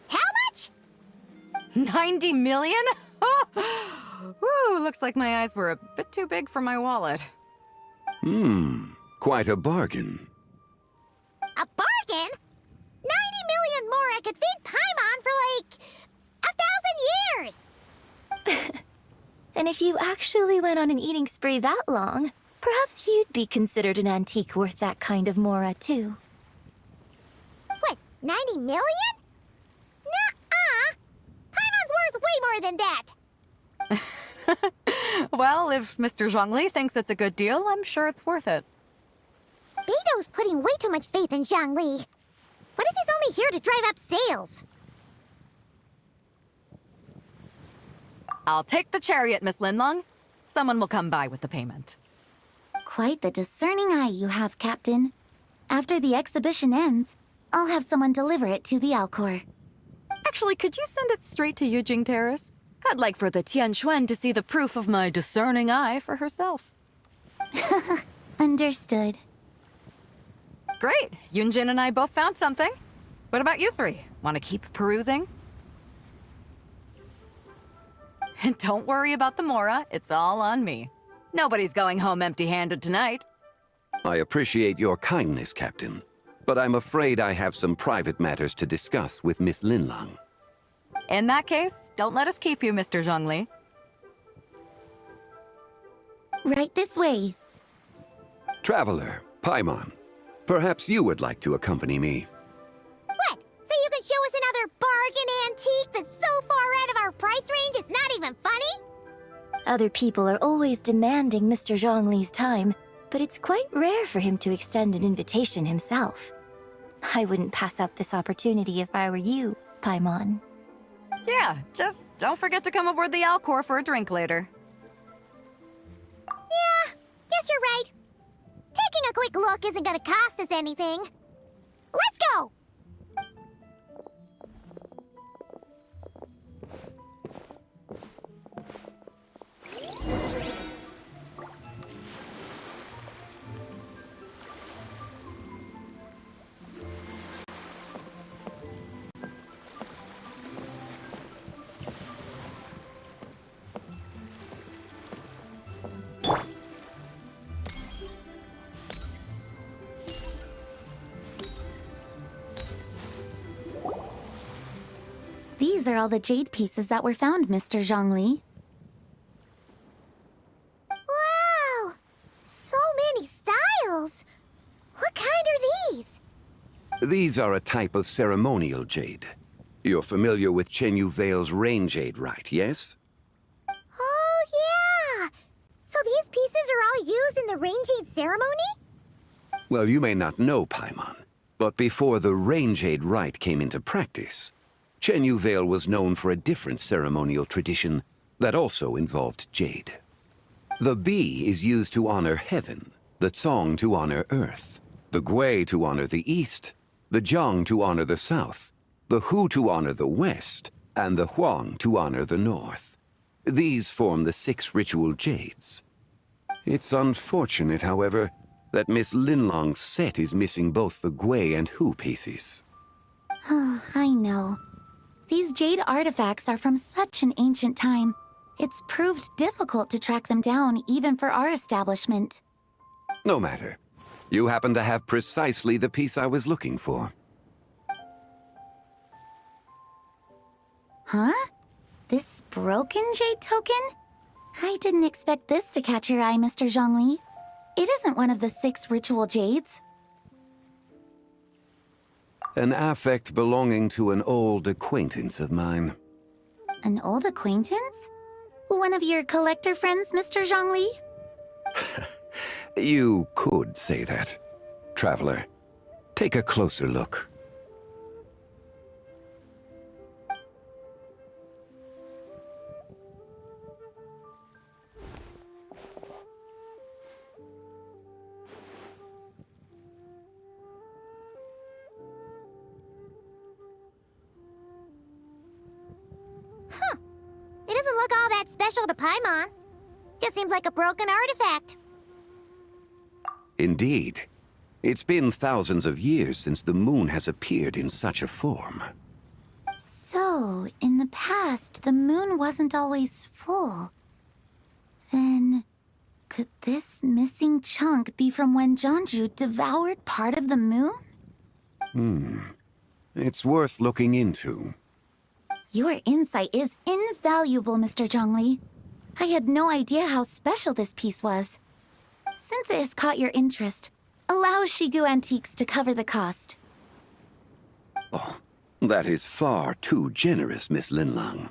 How much? 90 million? Woo, looks like my eyes were a bit too big for my wallet. Quite a bargain. A bargain? 90 million Mora could feed Paimon And if you actually went on an eating spree that long, perhaps you'd be considered an antique worth that kind of mora, too. What, 90 million? Nuh-uh! Paimon's worth way more than that! Well, if Mr. Zhongli thinks it's a good deal, I'm sure it's worth it. Beto's putting way too much faith in Zhongli. What if he's only here to drive up sales? I'll take the chariot, Miss Linlong. Someone will come by with the payment. Quite the discerning eye you have, Captain. After the exhibition ends, I'll have someone deliver it to the Alcor. Actually, could you send it straight to Yujing Terrace? I'd like for the Tianquan to see the proof of my discerning eye for herself. Understood. Great. Yunjin and I both found something. What about you three? Want to keep perusing? And don't worry about the mora. It's all on me. Nobody's going home empty-handed tonight. I appreciate your kindness, Captain, but I'm afraid I have some private matters to discuss with Miss Linlong. In that case, don't let us keep you, Mr. Zhongli. Right this way. Traveler, Paimon, perhaps you would like to accompany me. What? So you can show us another bargain antique that's so far out of our price range it's not even funny? Other people are always demanding Mr. Zhongli's time, but it's quite rare for him to extend an invitation himself. I wouldn't pass up this opportunity if I were you, Paimon. Yeah, just don't forget to come aboard the Alcor for a drink later. Yeah, guess you're right. Taking a quick look isn't gonna cost us anything. Let's go! These are all the jade pieces that were found, Mr. Zhongli. Wow! So many styles! What kind are these? These are a type of ceremonial jade. You're familiar with Chenyu Vale's rain jade rite, yes? Oh, yeah! So these pieces are all used in the rain jade ceremony? Well, you may not know, Paimon, but before the rain jade rite came into practice, Chenyu Vale was known for a different ceremonial tradition that also involved jade. The bee is used to honor heaven, the Tsong to honor earth, the Gui to honor the east, the Jiang to honor the south, the Hu to honor the west, and the Huang to honor the north. These form the 6 ritual jades. It's unfortunate, however, that Miss Linlong's set is missing both the Gui and Hu pieces. Oh, I know. These jade artifacts are from such an ancient time. It's proved difficult to track them down, even for our establishment. No matter. You happen to have precisely the piece I was looking for. Huh? This broken jade token? I didn't expect this to catch your eye, Mr. Zhongli. It isn't one of the 6 ritual jades. An affect belonging to an old acquaintance of mine. An old acquaintance? One of your collector friends, Mr. Zhongli? You could say that. Traveler, take a closer look. It doesn't look all that special to Paimon. Just seems like a broken artifact. Indeed. It's been thousands of years since the moon has appeared in such a form. So, in the past, the moon wasn't always full. Then, could this missing chunk be from when Jianzhu devoured part of the moon? It's worth looking into. Your insight is invaluable, Mr. Zhongli. I had no idea how special this piece was. Since it has caught your interest, allow Shigu Antiques to cover the cost. Oh, that is far too generous, Miss Linlang.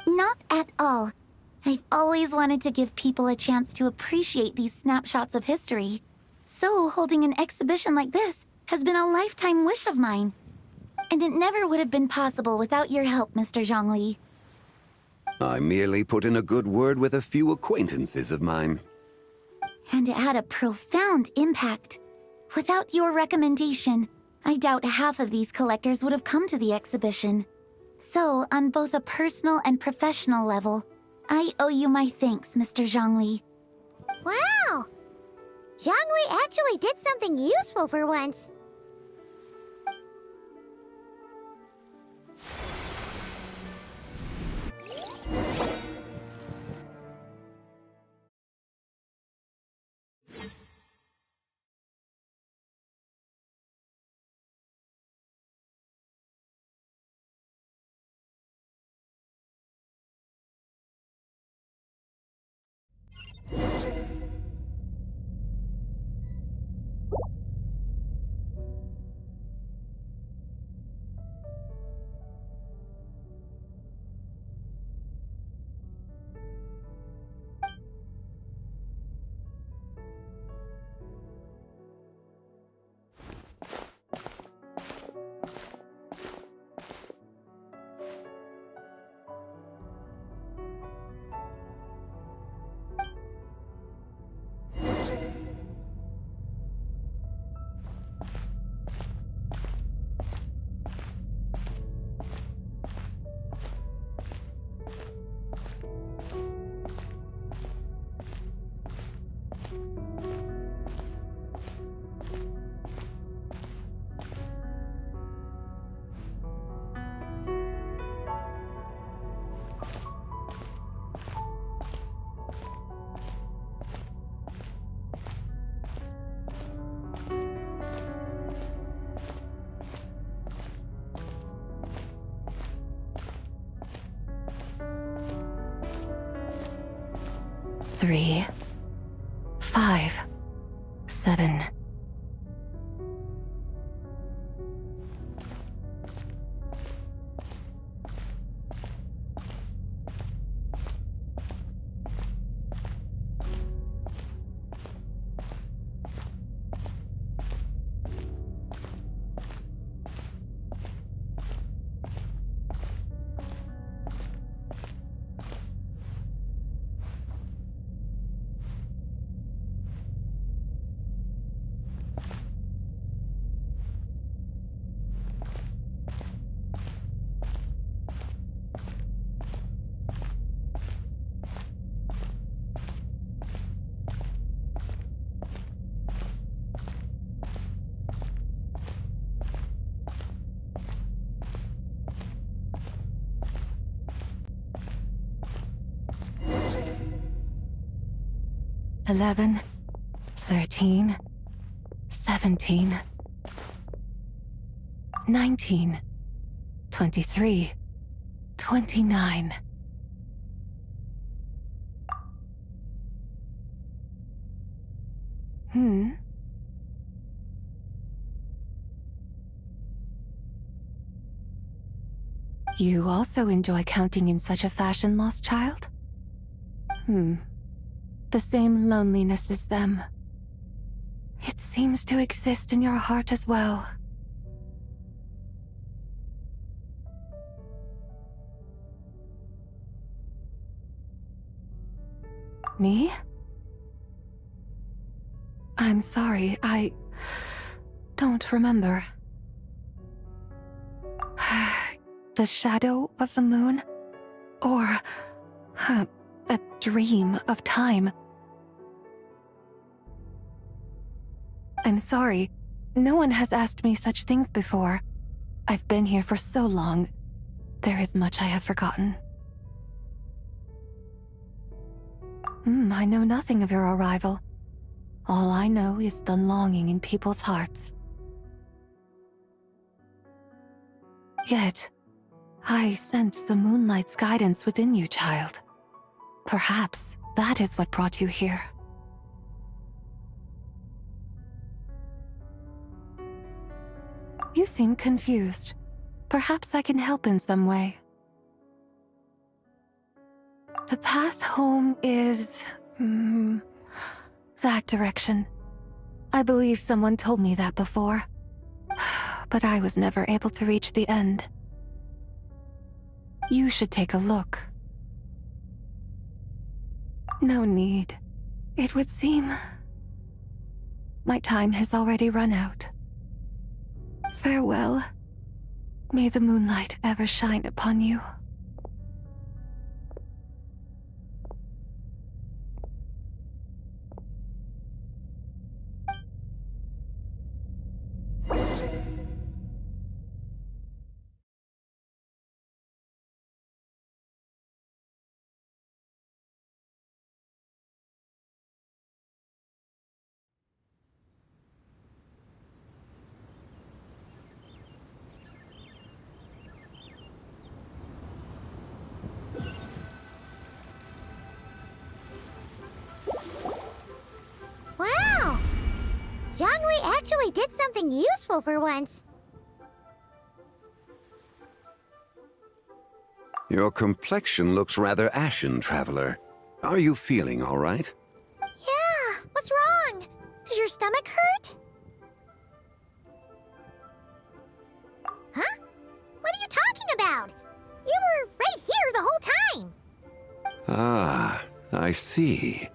Not at all. I've always wanted to give people a chance to appreciate these snapshots of history. So holding an exhibition like this has been a lifetime wish of mine. And it never would have been possible without your help, Mr. Zhongli. I merely put in a good word with a few acquaintances of mine. And it had a profound impact. Without your recommendation, I doubt half of these collectors would have come to the exhibition. So, on both a personal and professional level, I owe you my thanks, Mr. Zhongli. Wow! Zhongli actually did something useful for once. Three, 5, 7. Eleven, 13, 17, 19, 23, 29. You also enjoy counting in such a fashion, lost child? The same loneliness as them. It seems to exist in your heart as well. Me? I'm sorry, I don't remember. The shadow of the moon? Or a dream of time? I'm sorry. No one has asked me such things before. I've been here for so long. There is much I have forgotten. I know nothing of your arrival. All I know is the longing in people's hearts. Yet, I sense the moonlight's guidance within you, child. Perhaps that is what brought you here. You seem confused. Perhaps I can help in some way. The path home is... that direction. I believe someone told me that before. But I was never able to reach the end. You should take a look. No need. It would seem... my time has already run out. Farewell. May the moonlight ever shine upon you. Wow! Zhongli actually did something useful for once. Your complexion looks rather ashen, Traveler. Are you feeling all right? Yeah, what's wrong? Does your stomach hurt? Huh? What are you talking about? You were right here the whole time. Ah, I see.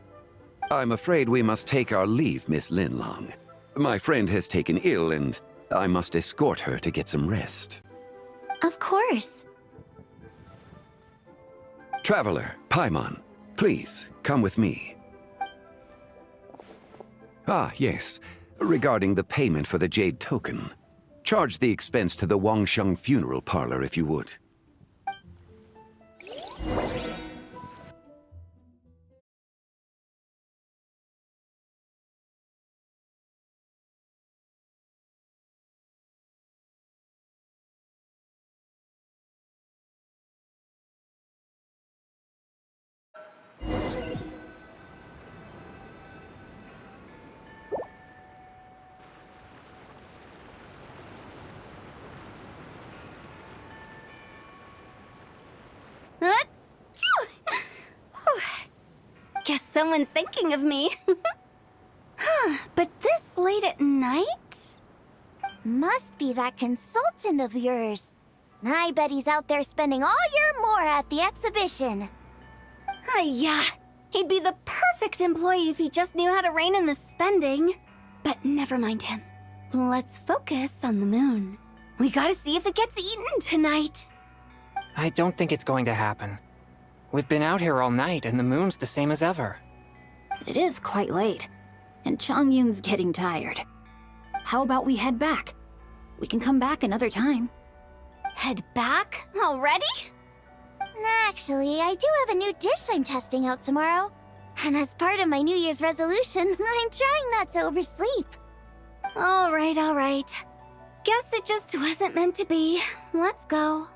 I'm afraid we must take our leave, Miss Linlong. My friend has taken ill, and I must escort her to get some rest. Of course. Traveler, Paimon, please, come with me. Ah, yes. Regarding the payment for the Jade Token. Charge the expense to the Wangsheng Funeral Parlor if you would. Guess someone's thinking of me. But this late at night? Must be that consultant of yours. I bet he's out there spending all year more at the exhibition. Yeah, he'd be the perfect employee if he just knew how to rein in the spending. But never mind him. Let's focus on the moon. We gotta see if it gets eaten tonight. I don't think it's going to happen. We've been out here all night, and the moon's the same as ever. It is quite late, and Chongyun's getting tired. How about we head back? We can come back another time. Head back? Already? Actually, I do have a new dish I'm testing out tomorrow. And as part of my New Year's resolution, I'm trying not to oversleep. All right. Guess it just wasn't meant to be. Let's go.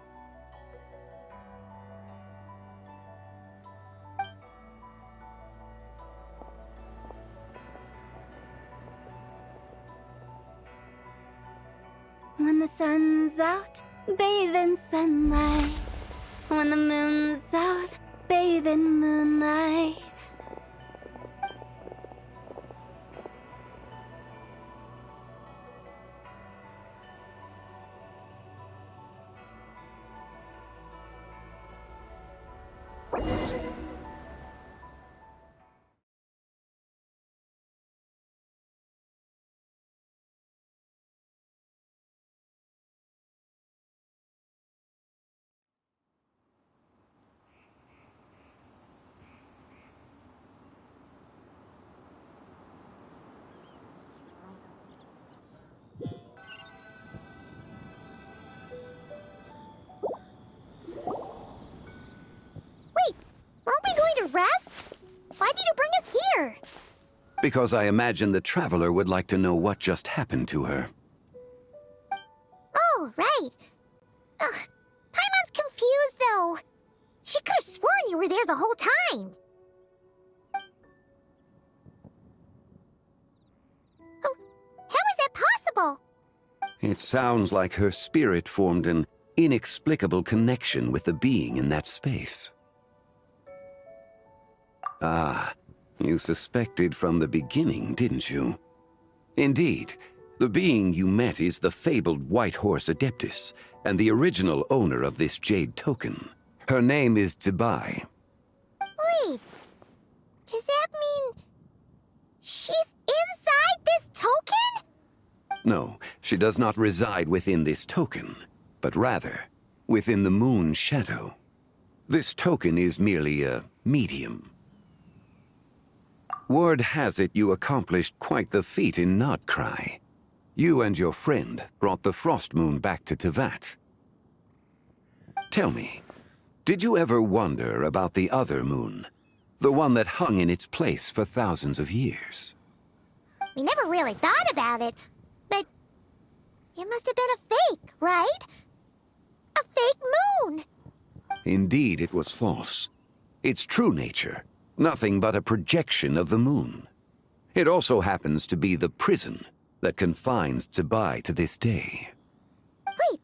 When the sun's out, bathe in sunlight. When the moon's out, bathe in moonlight. Aren't we going to rest? Why did you bring us here? Because I imagine the Traveler would like to know what just happened to her. Oh, right. Paimon's confused, though. She could have sworn you were there the whole time. Oh, how is that possible? It sounds like her spirit formed an inexplicable connection with the being in that space. Ah, you suspected from the beginning, didn't you? Indeed, the being you met is the fabled White Horse Adeptus, and the original owner of this jade token. Her name is Zibai. Wait, does that mean she's inside this token? No, she does not reside within this token, but rather within the moon's shadow. This token is merely a medium. Word has it you accomplished quite the feat in Nodcry. You and your friend brought the Frost Moon back to Tevat. Tell me, did you ever wonder about the other moon? The one that hung in its place for thousands of years? We never really thought about it, but it must have been a fake, right? A fake moon! Indeed, it was false. Its true nature, nothing but a projection of the moon. It also happens to be the prison that confines Zibai to this day. Wait,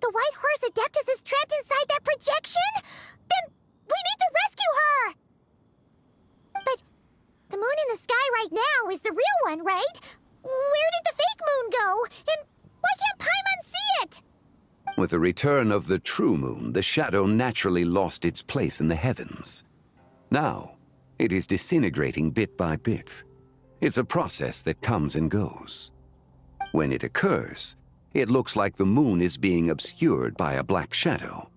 the White Horse Adeptus is trapped inside that projection? Then we need to rescue her! But the moon in the sky right now is the real one, right? Where did the fake moon go? And why can't Paimon see it? With the return of the true moon, the shadow naturally lost its place in the heavens. Now, it is disintegrating bit by bit. It's a process that comes and goes. When it occurs, it looks like the moon is being obscured by a black shadow.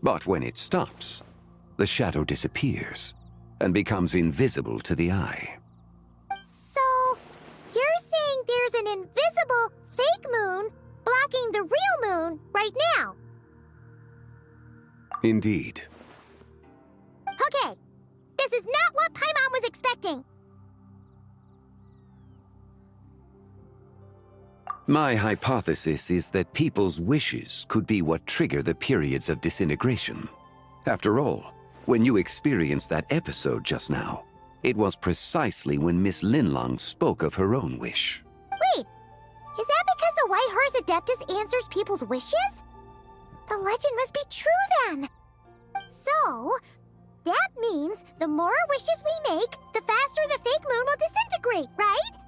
But when it stops, the shadow disappears and becomes invisible to the eye. So, you're saying there's an invisible fake moon blocking the real moon right now? Indeed. Okay, this is not what Paimon was expecting. My hypothesis is that people's wishes could be what trigger the periods of disintegration. After all, when you experienced that episode just now, it was precisely when Miss Linlong spoke of her own wish. Wait, is that because the White Horse Adeptus answers people's wishes? The legend must be true then. So, that means the more wishes we make, the faster the fake moon will disintegrate, right?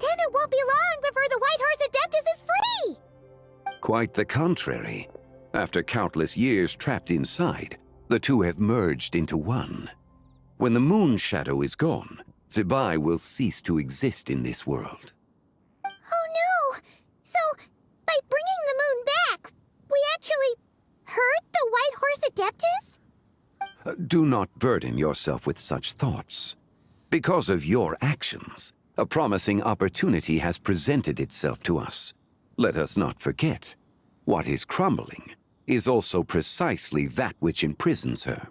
Then it won't be long before the White Horse Adeptus is free! Quite the contrary. After countless years trapped inside, the two have merged into one. When the moon shadow is gone, Zibai will cease to exist in this world. Oh no! So, by bringing the moon back, we actually hurt the White Horse Adeptus? Do not burden yourself with such thoughts. Because of your actions, a promising opportunity has presented itself to us. Let us not forget, what is crumbling is also precisely that which imprisons her.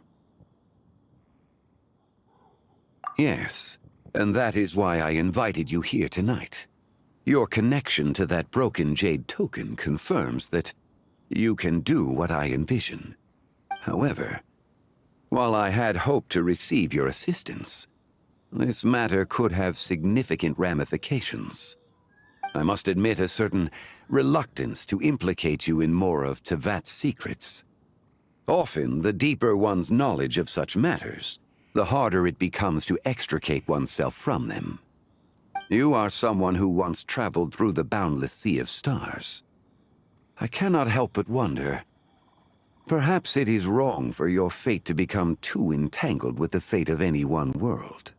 Yes, and that is why I invited you here tonight. Your connection to that broken jade token confirms that you can do what I envision. However, while I had hoped to receive your assistance, this matter could have significant ramifications. I must admit a certain reluctance to implicate you in more of Tevat's secrets. Often, the deeper one's knowledge of such matters, the harder it becomes to extricate oneself from them. You are someone who once traveled through the boundless sea of stars. I cannot help but wonder, perhaps it is wrong for your fate to become too entangled with the fate of any one world.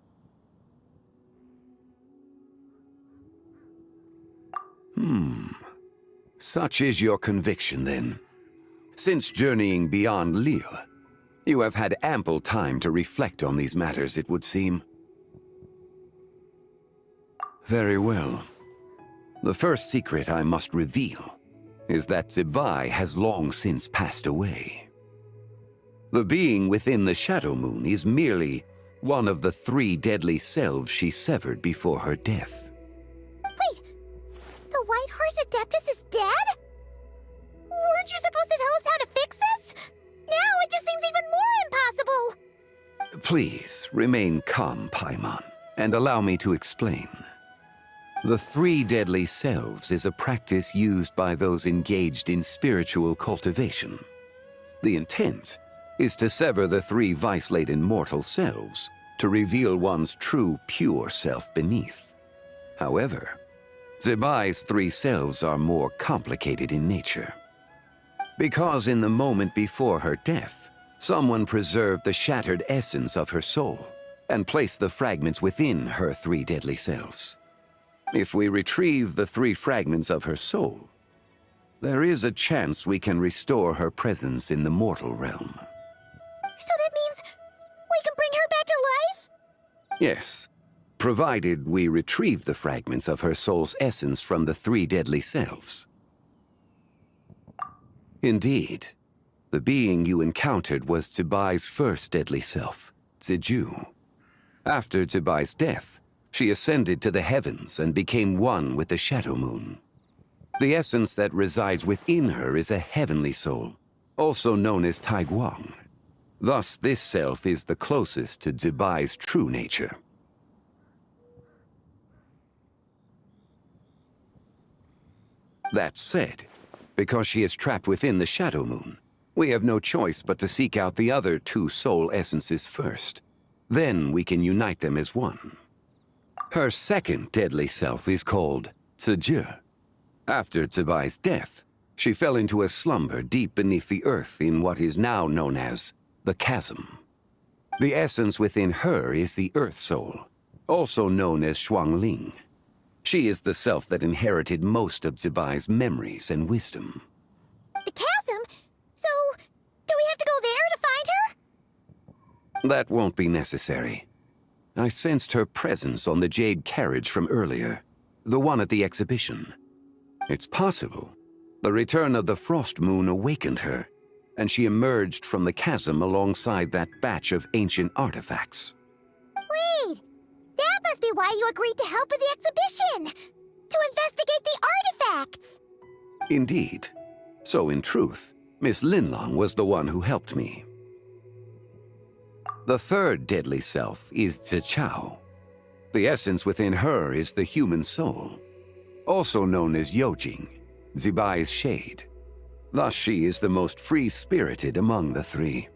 Such is your conviction, then. Since journeying beyond Liyue, you have had ample time to reflect on these matters, it would seem. Very well. The first secret I must reveal is that Zibai has long since passed away. The being within the Shadow Moon is merely one of the 3 deadly selves she severed before her death. Wait, the White Horse Adeptus is dead? Weren't you supposed to tell us how to fix this? Now it just seems even more impossible! Please remain calm, Paimon, and allow me to explain. The three deadly selves is a practice used by those engaged in spiritual cultivation. The intent is to sever the three vice-laden mortal selves to reveal one's true, pure self beneath. However, Zebai's three selves are more complicated in nature. Because in the moment before her death, someone preserved the shattered essence of her soul and placed the fragments within her three deadly selves. If we retrieve the three fragments of her soul, there is a chance we can restore her presence in the mortal realm. So that means we can bring her back to life? Yes, provided we retrieve the fragments of her soul's essence from the three deadly selves. Indeed, the being you encountered was Zebai's first deadly self, Ziju. After Zebai's death, she ascended to the heavens and became one with the Shadow Moon. The essence that resides within her is a heavenly soul, also known as Taiguang. Thus, this self is the closest to Zebai's true nature. That said, because she is trapped within the Shadow Moon, we have no choice but to seek out the other two soul essences first. Then we can unite them as one. Her second deadly self is called Ziju. After Zebai's death, she fell into a slumber deep beneath the earth in what is now known as the Chasm. The essence within her is the Earth Soul, also known as Shuangling. She is the self that inherited most of Zebai's memories and wisdom. The chasm? So, do we have to go there to find her? That won't be necessary. I sensed her presence on the jade carriage from earlier, the one at the exhibition. It's possible the return of the Frost Moon awakened her, and she emerged from the chasm alongside that batch of ancient artifacts. Wait! That must be why you agreed to help with the exhibition! To investigate the artifacts! Indeed. So in truth, Miss Linlong was the one who helped me. The third deadly self is Zichao. The essence within her is the human soul, also known as Yojing, Zebai's shade. Thus she is the most free-spirited among the three.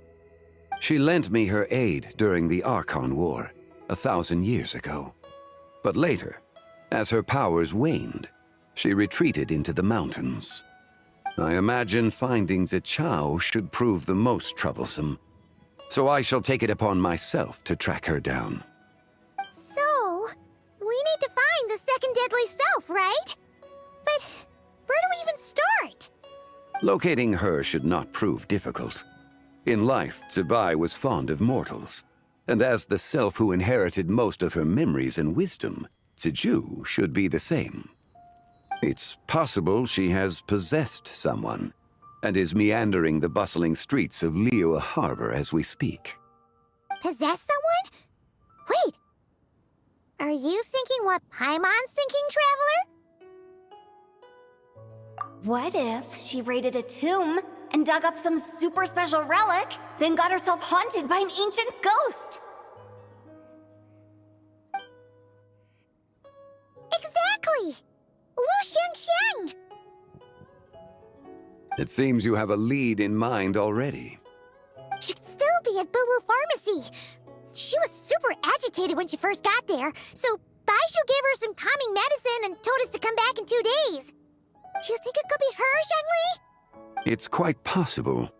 She lent me her aid during the Archon War, 1,000 years ago. But later, as her powers waned, she retreated into the mountains. I imagine finding Zichao should prove the most troublesome, so I shall take it upon myself to track her down. So, we need to find the second deadly self, right? But where do we even start? Locating her should not prove difficult. In life, Zebai was fond of mortals, and as the self who inherited most of her memories and wisdom, Ziju should be the same. It's possible she has possessed someone, and is meandering the bustling streets of Liyue Harbor as we speak. Possess someone? Wait! Are you thinking what Paimon's thinking, Traveler? What if she raided a tomb and dug up some super special relic, then got herself haunted by an ancient ghost? Exactly! Lu Xiangxiang! It seems you have a lead in mind already. She could still be at Boo Boo Pharmacy. She was super agitated when she first got there, so Baishu gave her some calming medicine and told us to come back in 2 days. Do you think it could be her, Zhengli? It's quite possible.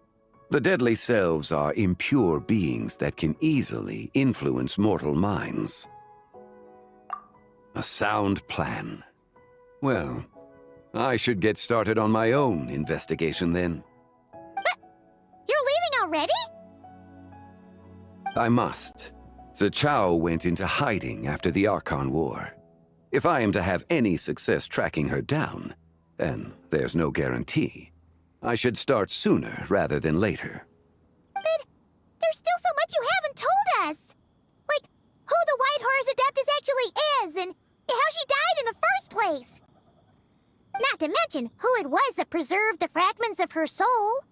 The deadly selves are impure beings that can easily influence mortal minds. A sound plan. Well, I should get started on my own investigation then. But you're leaving already? I must. Zichao went into hiding after the Archon War. If I am to have any success tracking her down, and there's no guarantee, I should start sooner rather than later. But there's still so much you haven't told us! Like, who the White Horse Adeptus actually is, and how she died in the first place! Not to mention who it was that preserved the fragments of her soul.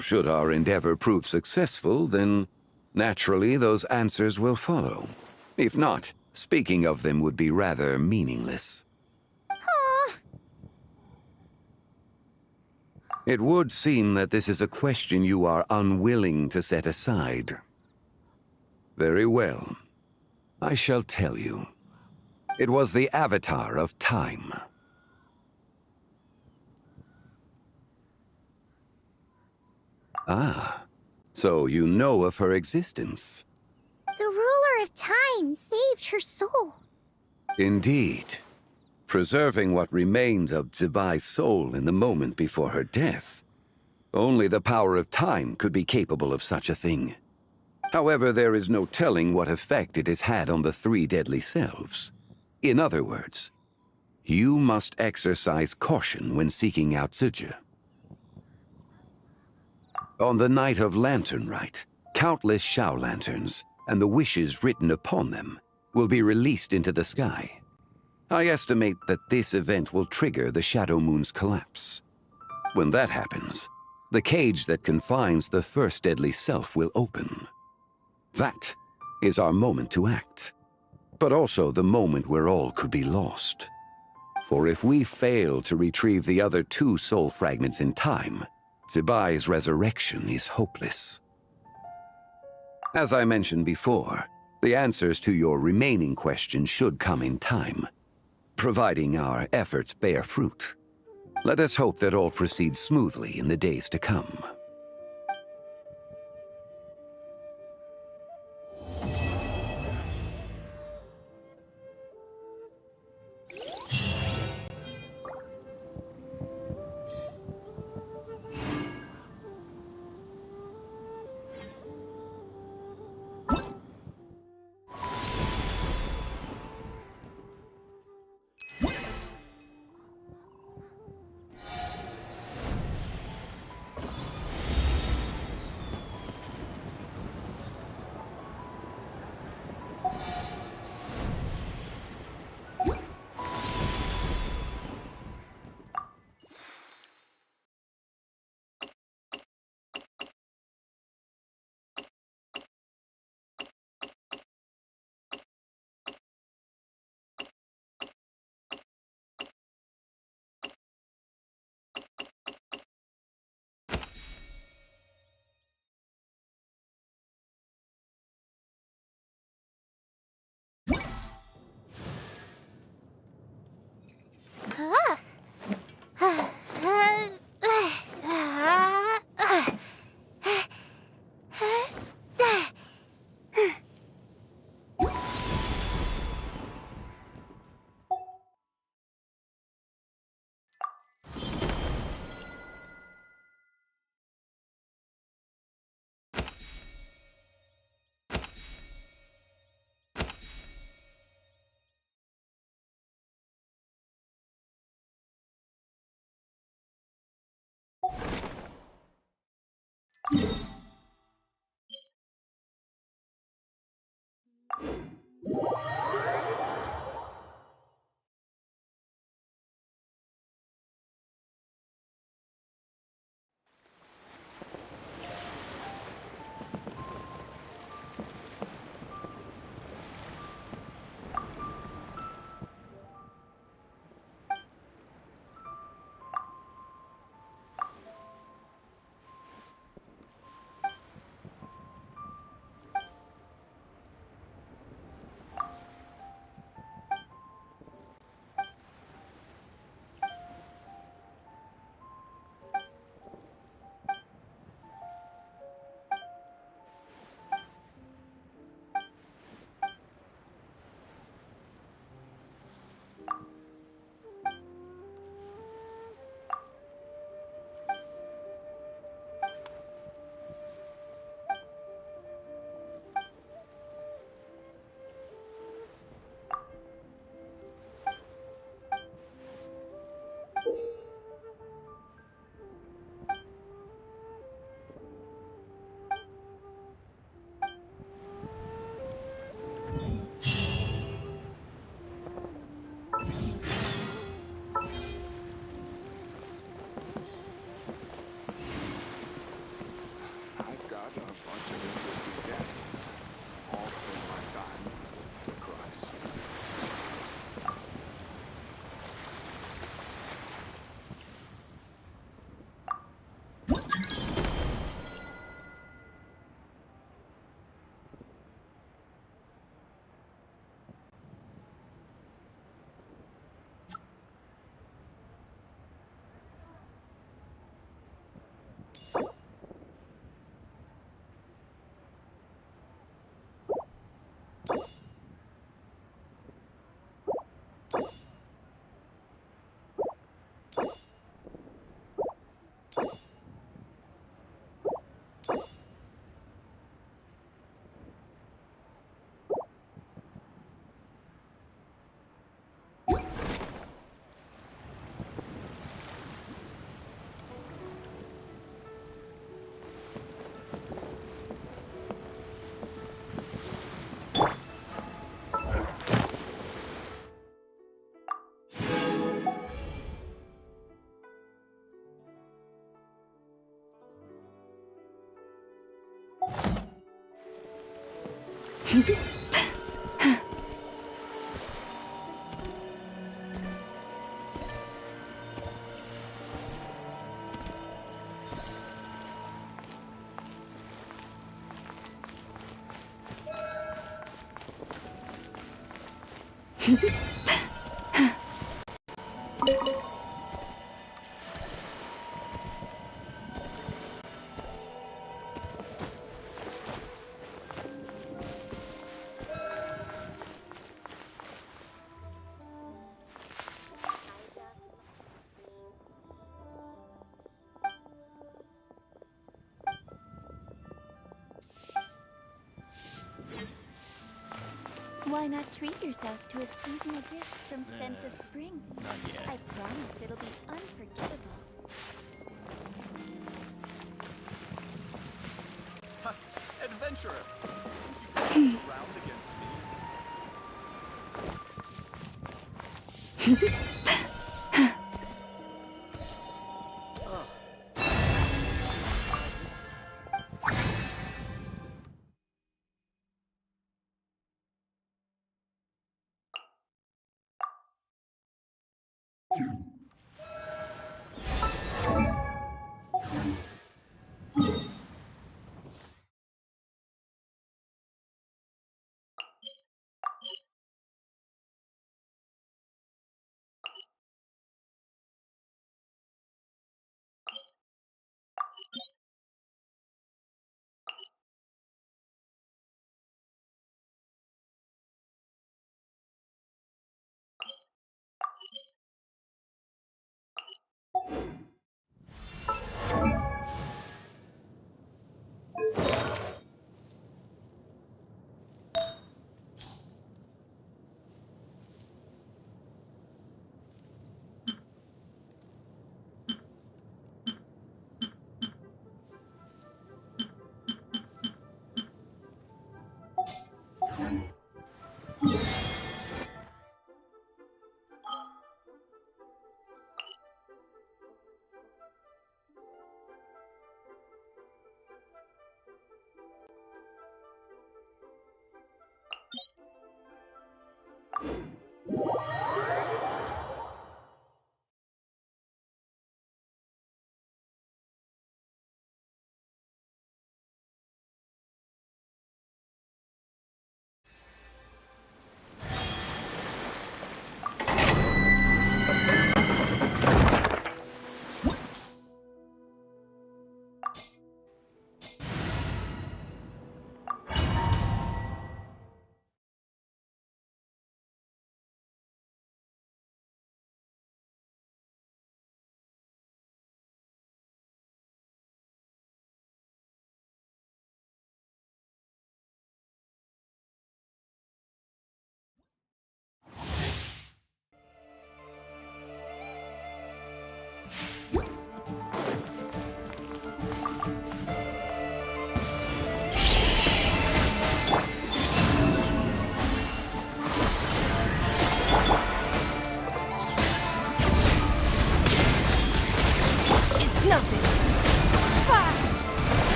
Should our endeavor prove successful, then Naturally, those answers will follow. If not, speaking of them would be rather meaningless. Aw. It would seem that this is a question you are unwilling to set aside. Very well. I shall tell you. It was the Avatar of Time. Ah, so you know of her existence. The ruler of time saved her soul. Indeed. Preserving what remained of Zibai's soul in the moment before her death. Only the power of time could be capable of such a thing. However, there is no telling what effect it has had on the three deadly selves. In other words, you must exercise caution when seeking out Zhuge. On the night of Lantern Rite, countless Shao lanterns, and the wishes written upon them, will be released into the sky. I estimate that this event will trigger the Shadow Moon's collapse. When that happens, the cage that confines the first deadly self will open. That is our moment to act, but also the moment where all could be lost. For if we fail to retrieve the other two soul fragments in time, Zibai's resurrection is hopeless. As I mentioned before, the answers to your remaining questions should come in time, providing our efforts bear fruit. Let us hope that all proceeds smoothly in the days to come. Why not treat yourself to a seasonal gift from Scent of Spring? Not yet. I promise it'll be unforgettable. Adventurer! You can round against me.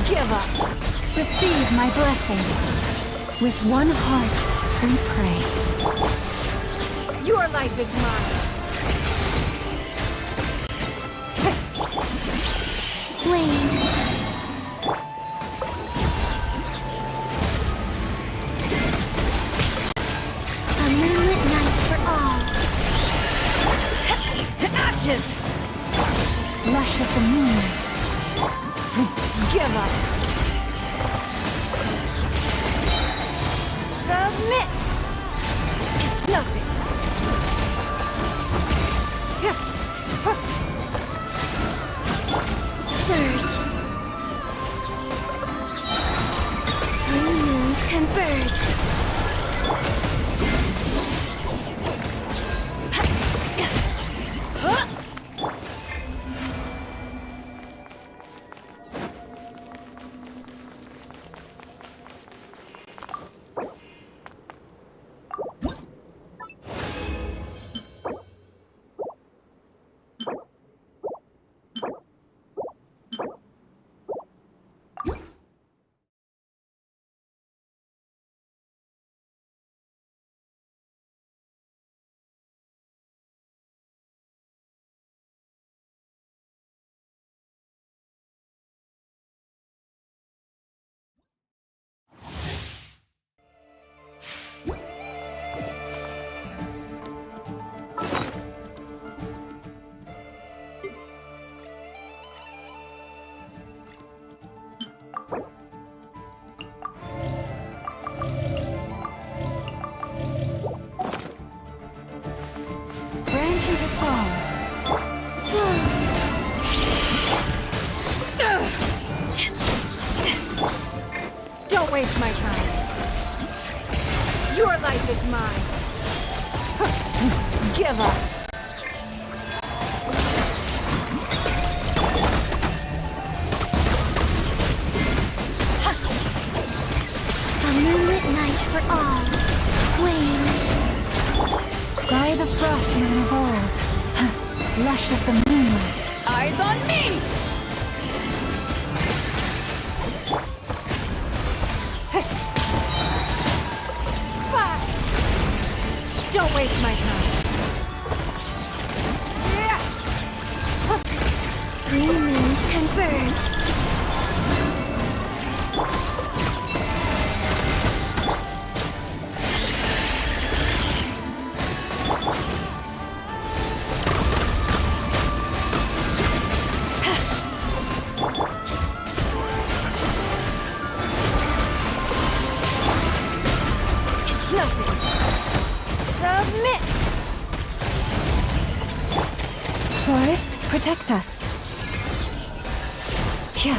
Give up. Receive my blessings. With one heart, we pray. Your life is mine! punches! Lush as the moon. Give up! Submit! It's nothing! Surge! Three moons converge! Branches of song. Don't waste my time. Your life is mine. Give up. A moonlit night for all. Wane. By the frost moon of old. Lush as the moonlight. Eyes on me! Don't waste my time. Three moons converge. It's nothing. Submit! Forest, protect us. Yeah.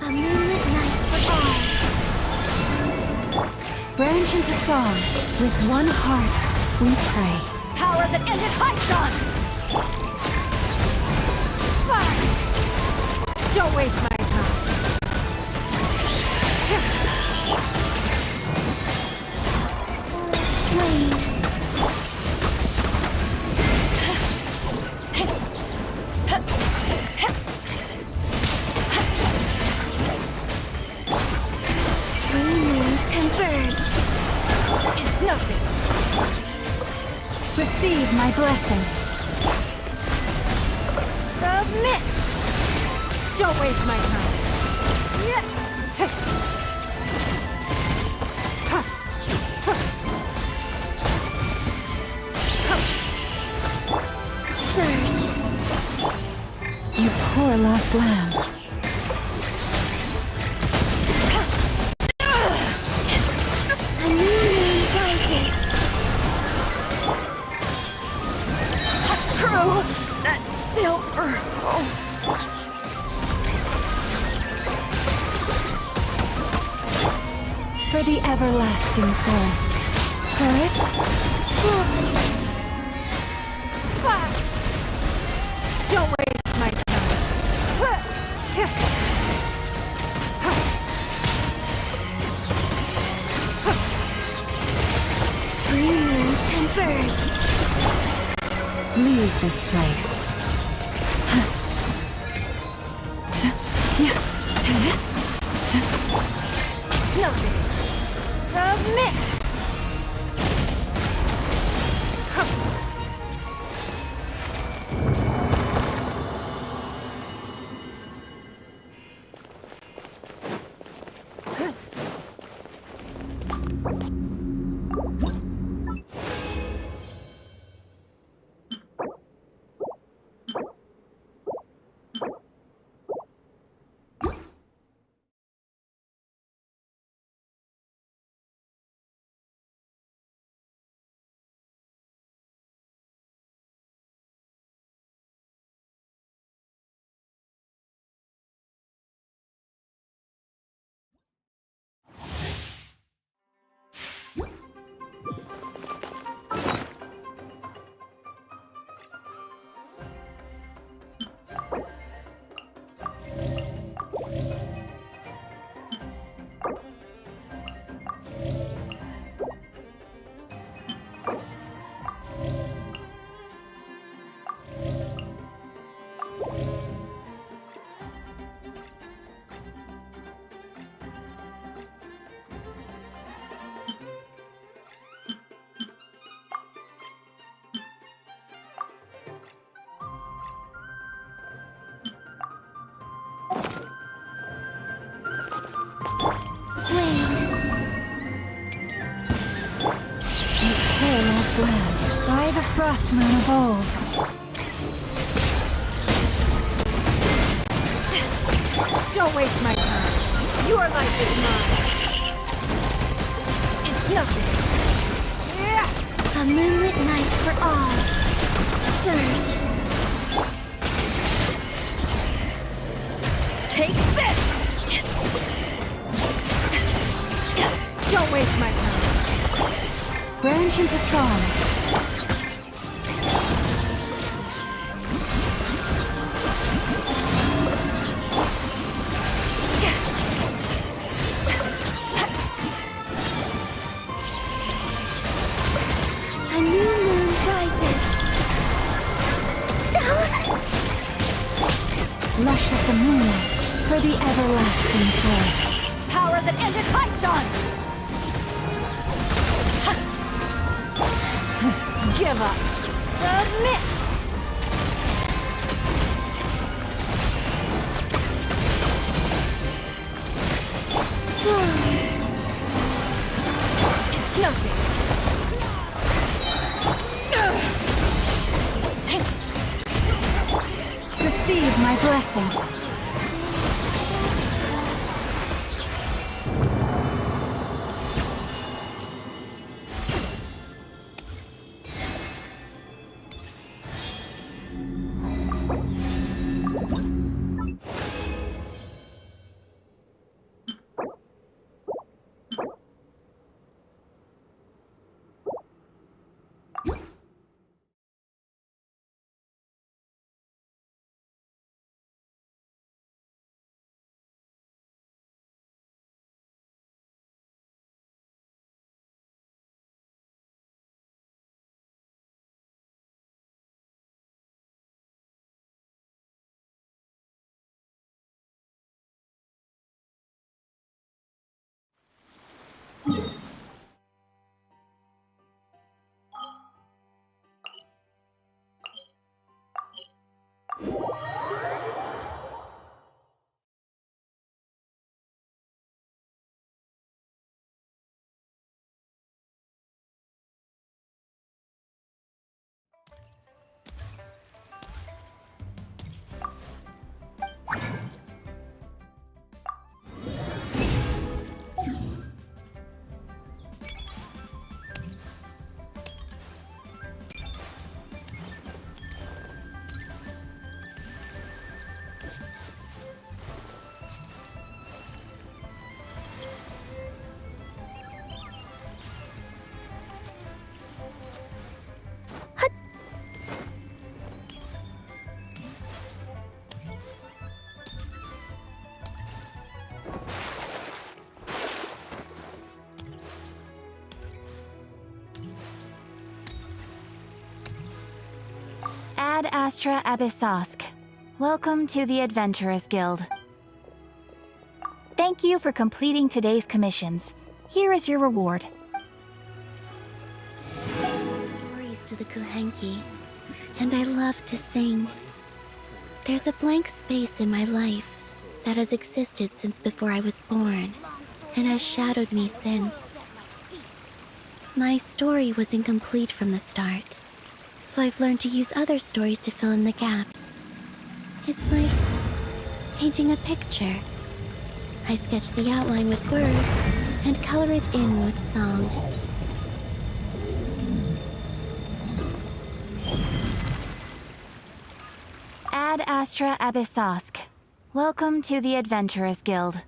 A moonlit night for all. Branch into song. With one heart, we pray. Power that ended Hypedon! Fire! Don't waste my time. Wane. Three moons converge. It's nothing. Receive my blessing. Submit! Don't waste my time. Surge. You poor lost lamb. A new moon rises. Crew! That silver! Oh. For the everlasting forest. Don't waste my Three moons converge. Leave this place. It's nothing. Submit. By the frost moon of old. Don't waste my time. Your life is mine. It's nothing. A moonlit night for all. Surge. Take this! Don't waste my time. Branch into song. A new moon rises. Lush as the moonlight for the everlasting forest. Power that ended Paishon! Give up. Submit. It's nothing. Receive my blessing. Ad Astra Abyssosk. Welcome to the Adventurers Guild. Thank you for completing today's commissions. Here is your reward. Stories to the Kuhenki, and I love to sing. There's a blank space in my life that has existed since before I was born, and has shadowed me since. My story was incomplete from the start, so I've learned to use other stories to fill in the gaps. It's like painting a picture. I sketch the outline with words and color it in with song. Ad Astra Abyssosk. Welcome to the Adventurers Guild.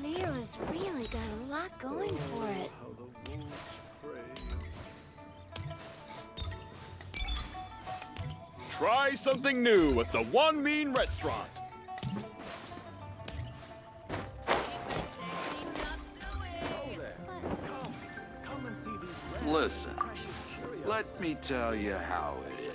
Lyra's really got a lot going for it. Try something new at the One Mean Restaurant. Listen, let me tell you how it